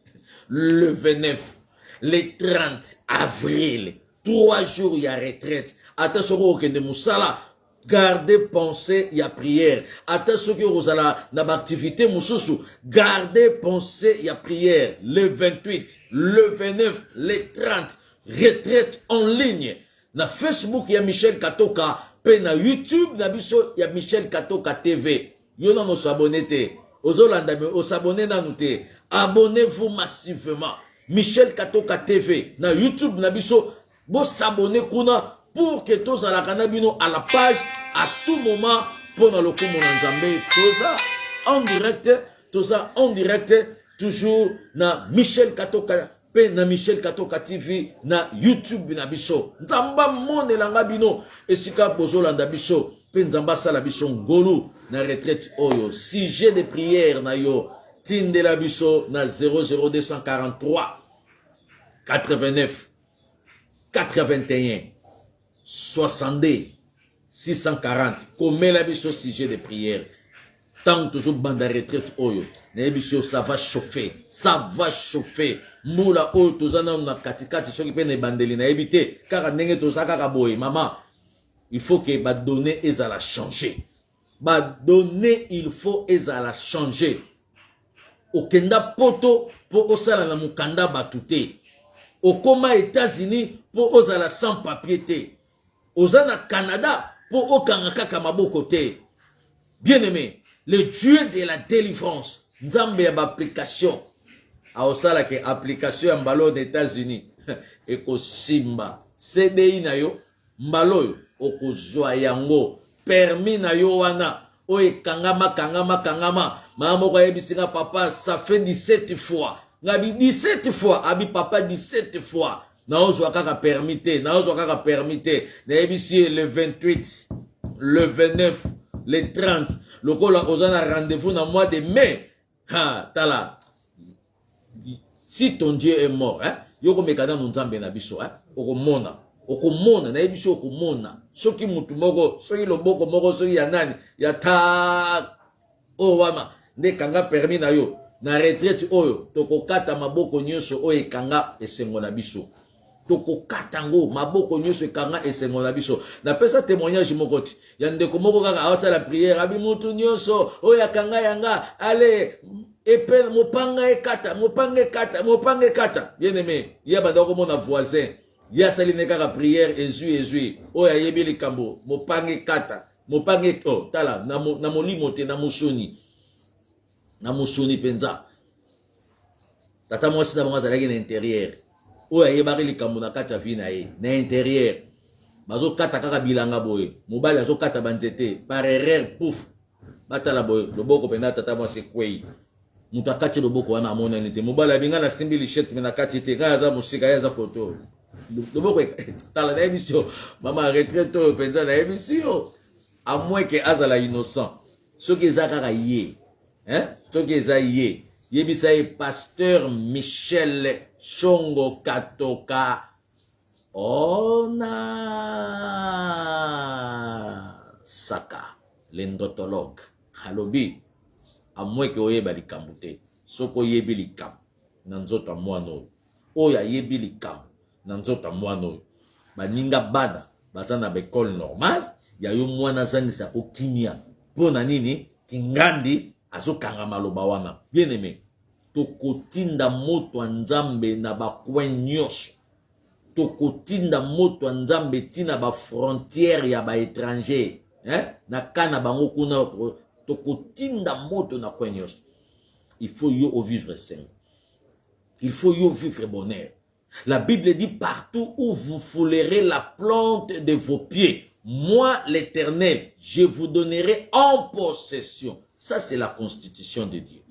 le 29, le 30 avril, 3 jours ya retraite. Ata soko okende musala, gardez pensée ya prière. Ata soki ozala na activité mususu, gardez pensée ya prière. Le 28, le 29, le 30, retraite en ligne. Na Facebook ya Michel Katoka, pe na YouTube na biso ya Michel Katoka TV. Yo na s'abonner te. Ozolanda me s'abonner nanu te. Abonnez-vous massivement. Michel Katoka TV na YouTube na biso, bo s'abonner kuna pour que tous à la canabino à la page à tout moment pour na lokumo na nzambe. Toza en direct, toza en direct toujours na Michel Katoka pe na Michel Katoka TV na YouTube na biso. Nzamba mone langa bino esika bozolanda biso pe nzamba sala biso ngolu na retraite oyo. Sujet de prière na yo tinde la biso na 00243 89 81 62 640. Comme la biso sujet de prière. Tant toujours bande retraite oyo. Nebisho ça va chauffer. Ça va chauffer. Moula oyo tozana na katikati soki pe ne bandeli na ebité car ndenge tozaka ka boye maman. Il faut que ba donner ezala changer. Ba donner il faut ezala changer. Okenda poto po osala na mukanda batute. Okoma États-Unis po osala sans papier te. Ozana Canada po okanga kaka maboko te. Bien-aimé, le Dieu de la délivrance, nzambe ya application. A osala ke application ya mbalo des États-Unis. Eko simba. CDI na yo, mbalo yo, okozwa yango. Permis na yo wana. Oye kangama. Maman ko yebisinga papa, ça fait 17 fois. Ngabi 17 fois, abi papa 17 fois. Na ozwa kaka permité, na ozwa kaka permité. Na yebisi le 28, le 29, le 30. Lokola ozana rendez-vous na mois de mai. Ha, tala. Si ton Dieu est mort, hein, yoko mekada nzambe na biso, hein, okomona, na ebiso okomona. Soki mutu moko, soki loboko moko, soki ya nani, ya ta o wama, ne kanga permis na yo, na retraite oyo, tokokata maboko nyonso oyo ekanga esengo na biso. Tokokata ngo, maboko nyonso ekanga esengo na biso. Na pesa témoignage mokoti, ya ndeko moko kaka awasa la prière, abi mutu nyonso, oyo akanga yanga, ale, epe mopanga ekata. Bien aimé, ya bandako mona voisin, ya sali nekaka prière ezui. Oya yebi likambo, mopanga ekata. Oh, tala, na molimo te, na musuni penza. Tata mwasi na bango talaki na intérieur. Oya yebaki likambo na kata vina ye, na intérieur. Bazo kata kaka bilanga boye. Mobali azo kata banzete, par erreur, pouf. Batala boye, loboko penda tata mwasi kwei. Mutakati loboko wana amona nite. Mobali abinga na simbi lichette mena kati te, nga za musika ya za poto. loboko tala na émission mama retraite oyo penza na émission à moins que azala innocent soki eza kaka ye soki eza ye yebisa ye pasteur Michel Chongo Katoka ona saka l'endotologue halobi à moins que oyeba likambo te soko yebi likambo na nzoto mwana oyo oya yebi likambo na nzoto mwana oyo baninga bana baza na bekole normal ya yo mwana zangisa ko kimia pona nini kingandi azokanga maloba wana bien aimé tokotinda moto nzambe na bakwen nyonso tokotinda moto nzambe tina ba frontière ya ba étranger na kana bango kuna tokotinda moto na kwen nyonso. Il faut yo vivre sain. Il faut yo vivre bonheur. La Bible dit partout où vous foulerez la plante de vos pieds, moi l'Éternel, je vous donnerai en possession. Ça c'est la constitution de Dieu.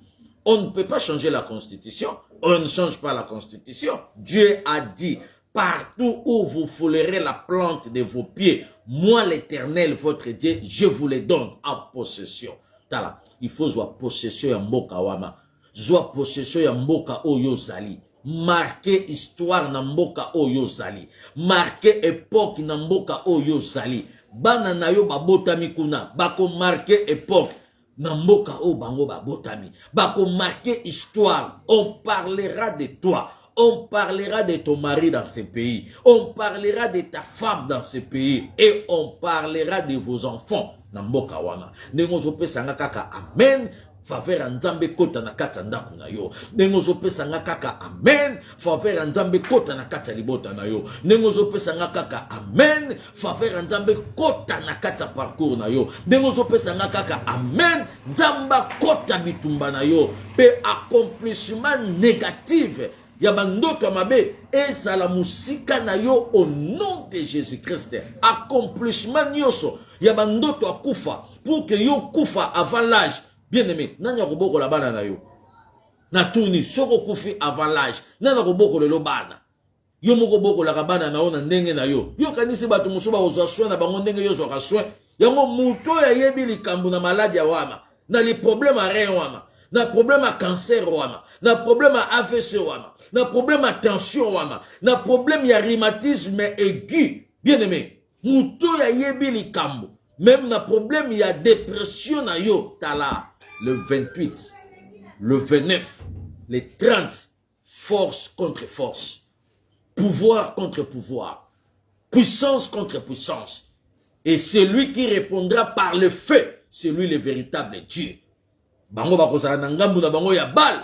On ne peut pas changer la constitution. On ne change pas la constitution. Dieu a dit partout où vous foulerez la plante de vos pieds, moi l'Éternel, votre Dieu, je vous les donne en possession. Tala, il faut jouer possession ya mboka wama. Jouer possession ya mboka oyo zali. Marquer histoire na mboka oyo zali. Marquer époque na mboka oyo zali. Bana na yo babotami kuna. Bako marquer époque na mboka o bango babotami. Bako marquer histoire. On parlera de toi. On parlera de ton mari dans ce pays. On parlera de ta femme dans ce pays. Et on parlera de vos enfants. Namboka wana. Nengo zope sanga kaka amen. Faveur nzambe kota na kata ndako na yo. Nengo zope sanga kaka amen. Faveur nzambe kota na kata libota na yo. Nengo zope sanga kaka amen. Faveur nzambe kota na kata parcours na yo. Nengo zope sanga kaka amen. Nzamba kota bitumba na yo. Pe accomplissement négatif ya bandoto mabe ezala musika na yo au nom de Jésus-Christ. Accomplissement nyoso ya bandoto akufa pour que yo kufa avant l'âge. Bien aimé, nanya koboko la bana na yo. Na tuni soko kufi avant l'âge. Nana koboko le lobana. Yo moko boko la kabana na yo na ndenge na yo. Yo kanisi bato musuba ozwa soin na bango ndenge yo zwa soin. Yango muto ya yebi likambu na maladie wana. Na li problème a rein wana. Na problème à cancer wana, na problème à AVC wana, na problème à tension wana, na problème à rhumatisme aigu. Bien aimé, muto ya yebi likambo, même na problème ya dépression na yo, tala, le 28, le 29, le 30, force contre force, pouvoir contre pouvoir, puissance contre puissance. Et celui qui répondra par le feu, c'est lui le véritable Dieu. Bango bakozala na ngambu na bango ya bal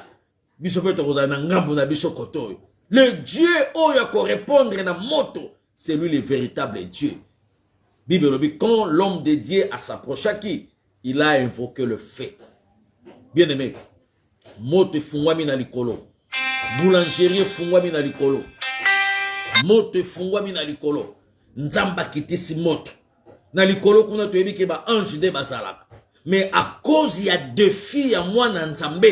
biso pe tokozala na ngambu na biso kotoyo. Le Dieu oyo ko répondre na moto, c'est lui le véritable Dieu. Bible dit quand l'homme de Dieu a s'approché qui il a invoqué le feu. Bien aimé, moto fungwami na likolo, boulangerie fungwami na likolo, moto fungwami na likolo, nzamba kitisi moto na likolo kuna toyebi ke ba ange de bazalaka. Mais à cause il y a défi à moi Nzambe,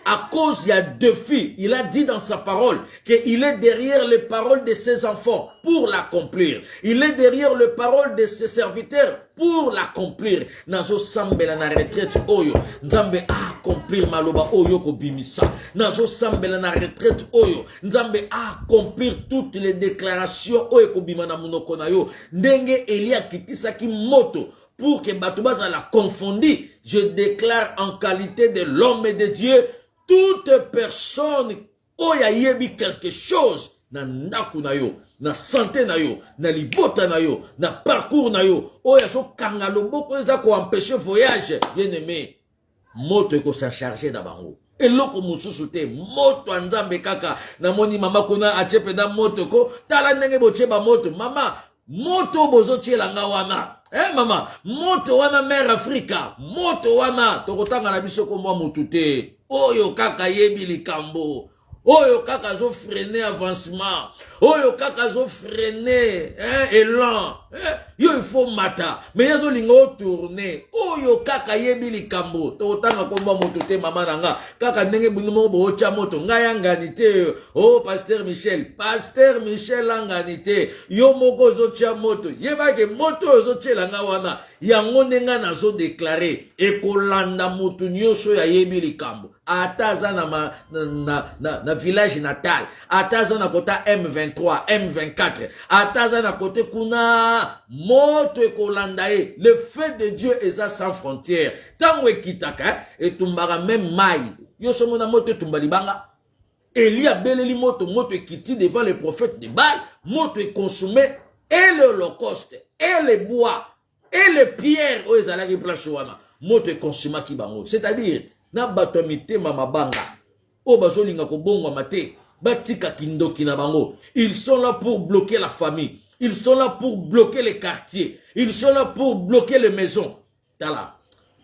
à cause il y a défi, il a dit dans sa parole qu'il est derrière les paroles de ses enfants pour l'accomplir. Il est derrière les paroles de ses serviteurs pour l'accomplir. Nazo sambela na retraite oyo, Nzambe a accomplir maloba oyo ko bimisa. Nazo sambela na retraite oyo, Nzambe a accomplir toutes les déclarations oyo ko bimana munoko na yo. Ndenge Elia kitisa ki moto pour que Batoubaza la confondit, je déclare en qualité de l'homme et de Dieu, toute personne oya yebi quelque chose na ndaku na yo, na santé na yo, na libota na yo, na parcours na yo, oya so kanga loboko eza ko empêcher voyage, bien aimé, moto ko sa charger da bango. Et loko mususu te, moto nzambe kaka, na moni mama kuna achepe da moto ko, tala ndenge boche ba moto, mama, moto bozo tiela nga wana. Mama, moto wana mère Afrika, moto wana, tokotanga na biso komwa mutute, oyo kaka yebi likambo, Oyo kaka zo freiner avancement. Oyo kaka zo freiner élan. Yo il faut mata. Mais yazo lingo tourner. Oyo kaka yebi likambo. To tanga komba moto te mama nanga. Kaka ndenge bundumo bo cha moto. Ngaya nganite. Oh pasteur Michel. Pasteur Michel anganite. Yo moko zo cha moto. Yeba ke moto zo chela nga wana. Yango ndenga na zo déclarer. Ekolanda moto nyosho ya yebi likambo. Ataza na village natal, ataza na kota M23, M24, ataza na kote kuna moto ekolanda ye. Le feu de Dieu est sans frontières. Tango ekitaka etumbaka même mai. Yo somo na moto etumbali banga. Elia beleli moto ekiti devant le prophète de Baal, moto est consumé et l'holocauste et les bois et les pierres o ezalaki place wana. Moto est consumé ki bango. C'est-à-dire na bato mitema mabanga o bazolinga kobongwa mate batika kindoki na bango. Ils sont là pour bloquer la famille, ils sont là pour bloquer les quartiers, ils sont là pour bloquer les maisons. Tala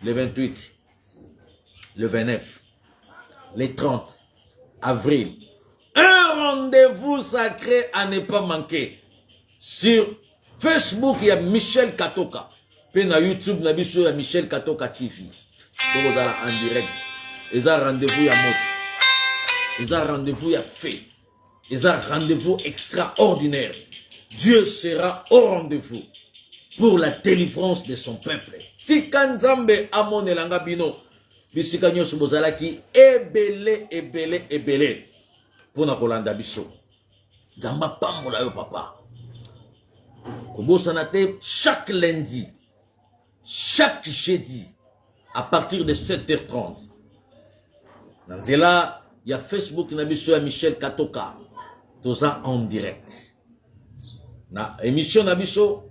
le 28, le 29, le 30 avril, un rendez-vous sacré à ne pas manquer. Sur Facebook il y a Michel Katoka, puis na YouTube na biso ya Michel Katoka TV. En direct. Ils ont rendez-vous à moto. Ils ont rendez-vous à fait. Ils ont rendez-vous extraordinaire. Dieu sera au rendez-vous pour la délivrance de son peuple. Tikanzambe amone langa bino. Bisika nyoso bozalaki ebele. Pour na kolanda biso. Zamba pambola yo papa. Kobosa te chaque lundi, chaque jeudi, à partir de 7h30. Dans là, il y a Facebook, il Michel Katoka. Tout ça en direct. Na émission Nabiso,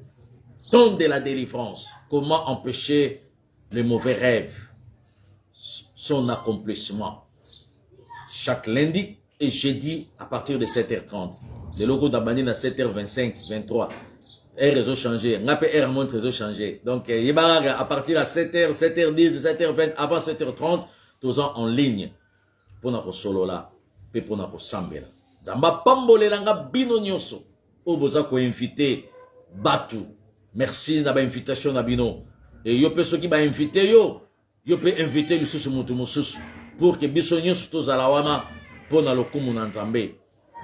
ton de la délivrance. Comment empêcher les mauvais rêves, son accomplissement. Chaque lundi et jeudi à partir de 7h30. Le logo d'Abani à 7h25, 23. R réseau changé, n'a pas R montre réseau changé. Donc, à partir de 7h, 7h10, 7h20, avant 7h30, tous en ligne. Pour notre solo là, et pour notre sambela. Zamba pambole langa bino nyoso. Oboza ko invité Batu. Merci na ba invitation na bino. Et yo pe soki ba invité yo pe invité lisusu mutu mususu pour que biso nyoso to zalawana pour na lokumu na Nzambe.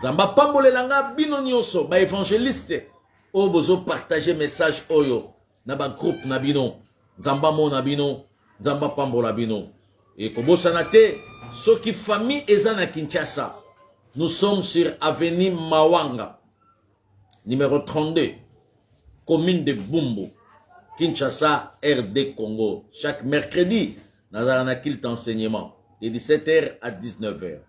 Zamba pambole langa bino nyoso ba évangéliste. Obozo partager message oyo na ba groupe na bino. Nzamba mo na bino, Nzamba pambola bino. Et kobosa na te soki famille ezana Kinshasa. Nous sommes sur avenue Mawanga, numéro 32, commune de Bumbu, Kinshasa, RD Congo. Chaque mercredi, nous avons un culte enseignement, de 17h à 19h.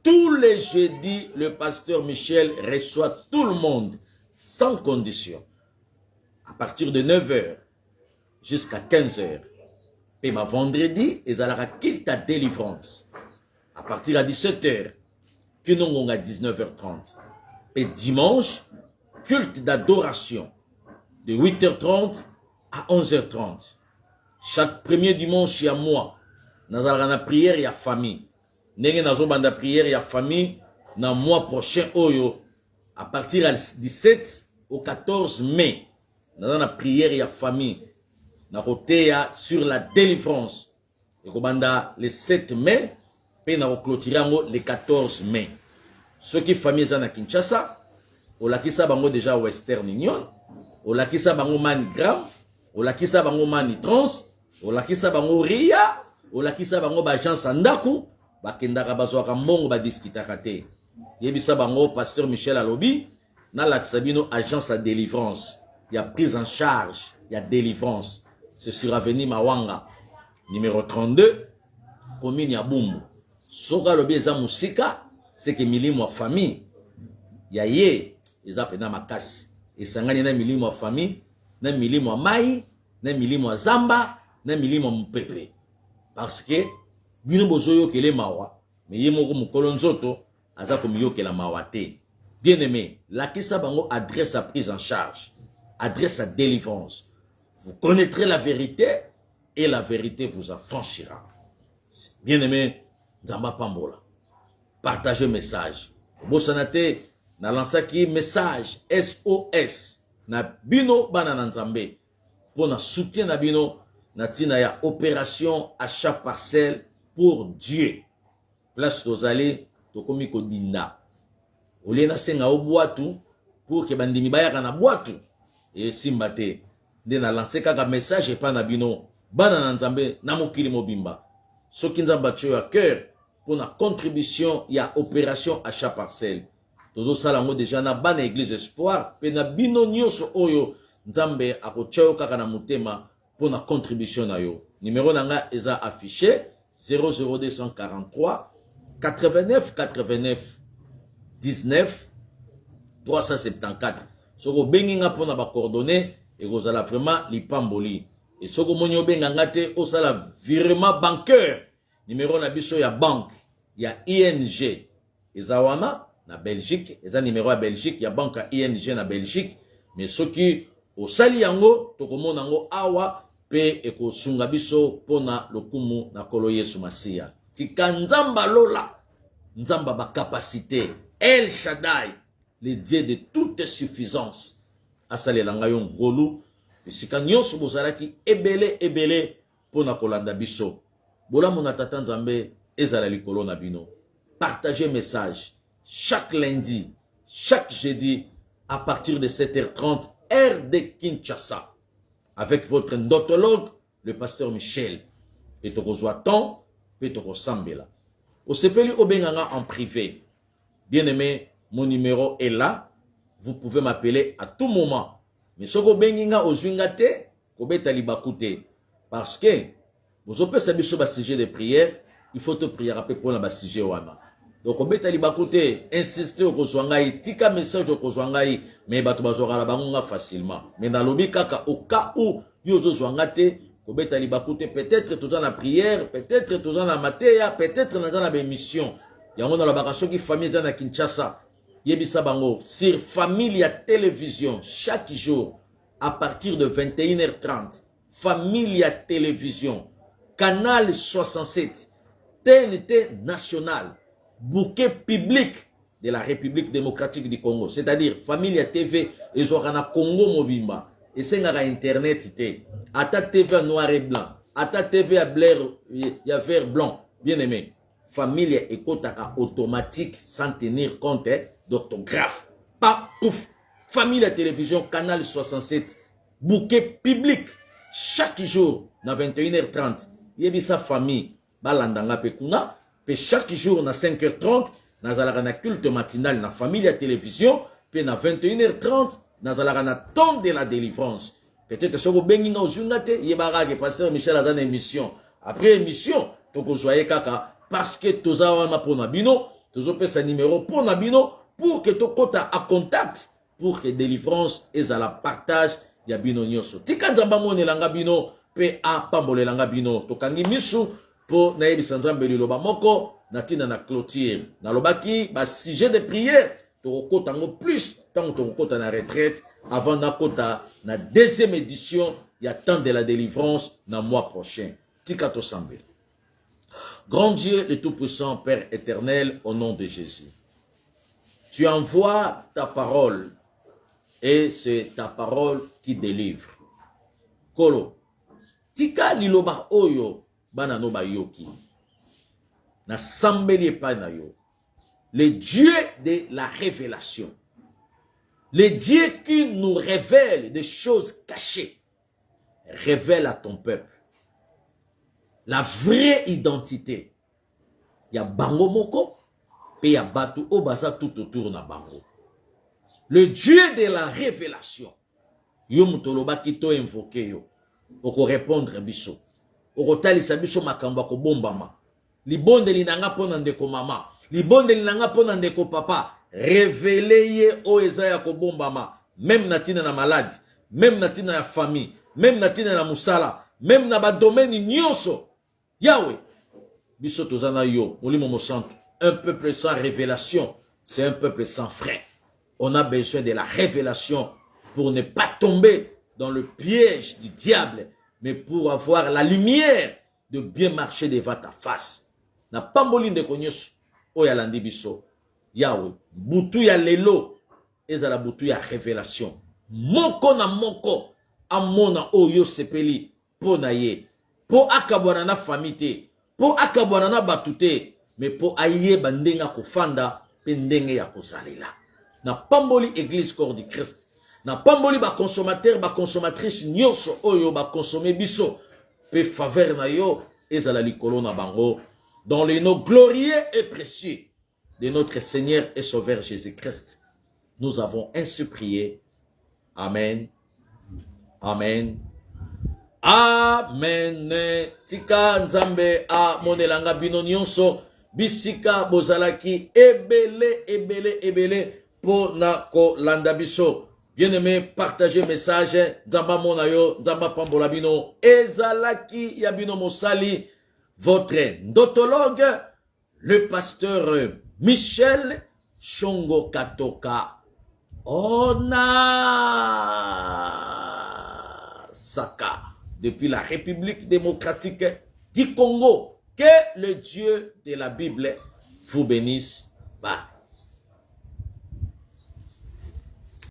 Tous les jeudis, le pasteur Michel reçoit tout le monde, sans condition. À partir de 9h jusqu'à 15h. Et ma vendredi, ils ont un culte à délivrance. À partir de 17h. Kinongonga à 19h30. Et dimanche, culte d'adoration de 8h30 à 11h30. Chaque premier dimanche, il y a moi. Nous avons la prière, il y a famille. Nous avons la prière, il y a famille. Dans le mois prochain, à partir du 17 au 14 mai, nous avons la prière, il y a famille. Nous avons sur la délivrance. Et le 7 mai, puis nous avons clôturé le 14 mai. Ceux qui famille à Kinshasa, on l'a qui bango déjà Western Union, on l'a qui bango Manigram, on l'a qui bango Manitrans, on l'a qui bango Ria, on l'a qui bango Bajan Sandaku, Bakendaka Bazoaka Mbongo Badiskitaka te. Yebisa bango pasteur Michel Alobi, na l'Axabino agence à délivrance. Il y a prise en charge, il y a délivrance. C'est sur avenue Mawanga, numéro 32, commune ya Bumbu. Soka lobi eza musika, c'est que milimo wa famille, ya ye, eza pena makasi. Et sangani na milimo wa famille, na milimo wa mai, na milimo wa zamba, na milimo wa mpepe. Parce que, bino bozoyo kele mawa, mais ye moko mukolo nzoto, aza komiyo kela mawa te. Bien aimé, la kisa bango adresse à prise en charge, adresse à délivrance. Vous connaîtrez la vérité, et la vérité vous affranchira. Bien aimé, Zamba Pambola. partager message. Bosanate na lansaki message SOS na bino bana na Nzambe pour na soutien na bino na tina ya opération achat parcelle pour Dieu. Place tozali tokomi ko dinda. Olena senga oboatu pour que bandimi bayaka na boatu et simbate de na lancer kaka message et pas na bino bana na Nzambe na mokili mobimba. Soki Nzamba tio à cœur pour la contribution ya opération achat parcelle. Todo salango déjà na bana église espoir pe na bino nyonso oyo Nzambe akocheo kaka na mutema pour la contribution na yo. Numéro nanga eza affiché 00243 89 89 19 374. Soko benginga pour na ba coordonnées et kozala vraiment lipamboli. Et soko monyo benganga te osala virement bancaire. Numéro na biso ya banque ya ING ezawana na Belgique, eza numéro ya Belgique ya banque ya ING na Belgique, mais soki osali yango tokomona yango awa pe ekosunga biso pona lokumu na kolo Yesu Masia. Tika Nzamba lola, Nzamba ba capacité, El Shaddai, le Dieu de toute suffisance. Asale langa yo ngolu, esika nyonso bozalaki ebele pona kolanda biso. Bola mona tata Nzambe ezala likolo na bino. Partagez message chaque lundi, chaque jeudi à partir de 7h30 heure de Kinshasa avec votre ndotologue le pasteur Michel. Et toko joaton, et toko sambela. Au sepeli obenganga en privé. Bien aimé, mon numéro est là. Vous pouvez m'appeler à tout moment. Mais ce que benginga ozwingate, kobeta libakute. Parce que vous avez sabi sur le sujet de prière, il faut te prier après pour le sujet wana. Donc kobeta libakute, insister au kozwangai, tika message au kozwangai, mais bato bazora la bangunga facilement. Mais dans l'obi kaka au cas où yozo zwangate, kobeta libakute peut-être tout dans la prière, peut-être tout dans la mateya, peut-être dans la bémission. Yango na la bakasho qui famille dans la Kinshasa. Yebisa bango sur Familia Télévision chaque jour à partir de 21h30. Familia Télévision, canal 67, TNT national, bouquet public de la République démocratique du Congo. C'est-à-dire Familia TV et Zorana Congo Mobimba. Et c'est un internet té. Ata TV noir et blanc, Ata TV à blair, il y a vert blanc. Bien aimé. Familia Ekotaka automatique sans tenir compte d'orthographe. Pas ouf. Familia Télévision, canal 67, bouquet public. Chaque jour, na 21h30, yebi sa famille, balandanga pekuna, pe chaque jour, na 5h30, na zalaka na culte matinal, na Familia Télévision, pe na 21h30, na zalaka na temps de la délivrance. Peut-être que vous benginga ozungate, yebarage, pasteur Michel a dans émission. Après émission, toko soyez kaka, parce que tozawana pour nabino, tozope sa numéro pour nabino, pour que tokota à contact, pour que délivrance et à la partage, ya bino nyoso. Tika Nzamba mone langa bino, pe a pambole langa bino, tokangi misu, po na yebi sanzambe liloba moko, na tina na clôture. Na lobaki, ba sujet de prière, tokota ngo plus, tant tokota na retraite, avant na kota na deuxième édition, ya temps de la délivrance, na mois prochain. Tika to sambe. Grand Dieu, le Tout-Puissant, Père éternel, au nom de Jésus. Tu envoies ta parole et c'est ta parole qui délivre. Kolo, tika liloba oyo bana no bayoki. Na sambeli epai na yo. Le Dieu de la révélation. Le Dieu qui nous révèle des choses cachées. Révèle à ton peuple la vraie identité. Il y a bango moko, et il y a batu obasa tout autour na bango. Le Dieu de la révélation. Yo mutoloba kito invoqué yo. Oko répondre biso. Oko talisa biso makamba ko bombama. Libonde linanga pona ndeko mama. Libonde linanga pona ndeko papa. Révélez ye o ezaya ko bombama. Même natina na malade. Même natina na famille. Même natina na musala. Même na ba domaine nyonso. Yahweh, biso tozana yo, molimo mosantu, un peuple sans révélation, c'est un peuple sans frein. On a besoin de la révélation pour ne pas tomber dans le piège du diable, mais pour avoir la lumière de bien marcher devant ta face. Na pamboline de konyosu, oyalandi biso. Yahweh, butu ya lelo, ezala butu ya révélation. Moko na moko, amona oyo sepeli, po na ye. Po akabwana na famite, po akabwana na batute, mais po aye bandenga kufanda, pendenge ya kuzalela. Na pamboli église corps du Christ. Na pamboli ba consommateur, ba consommatrice nyonso oyo ba consommer biso. Pe faveur na yo, ezala likolo na bango. Dans les noms glorieux et précieux de notre Seigneur et Sauveur Jésus-Christ, nous avons ainsi prié. Amen. Amen. Amen. Tika nzambe a monelanga bino nyonso. Bisika bozalaki ebele po na ko landa biso. Bien-aimé, partagez message. Nzamba monayo, nzamba pambola bino. Ezalaki yabino mosali. Votre ndotologue, le pasteur Michel Shongo Katoka. Ona Saka, depuis la République démocratique du Congo. Que le Dieu de la Bible vous bénisse. Bye.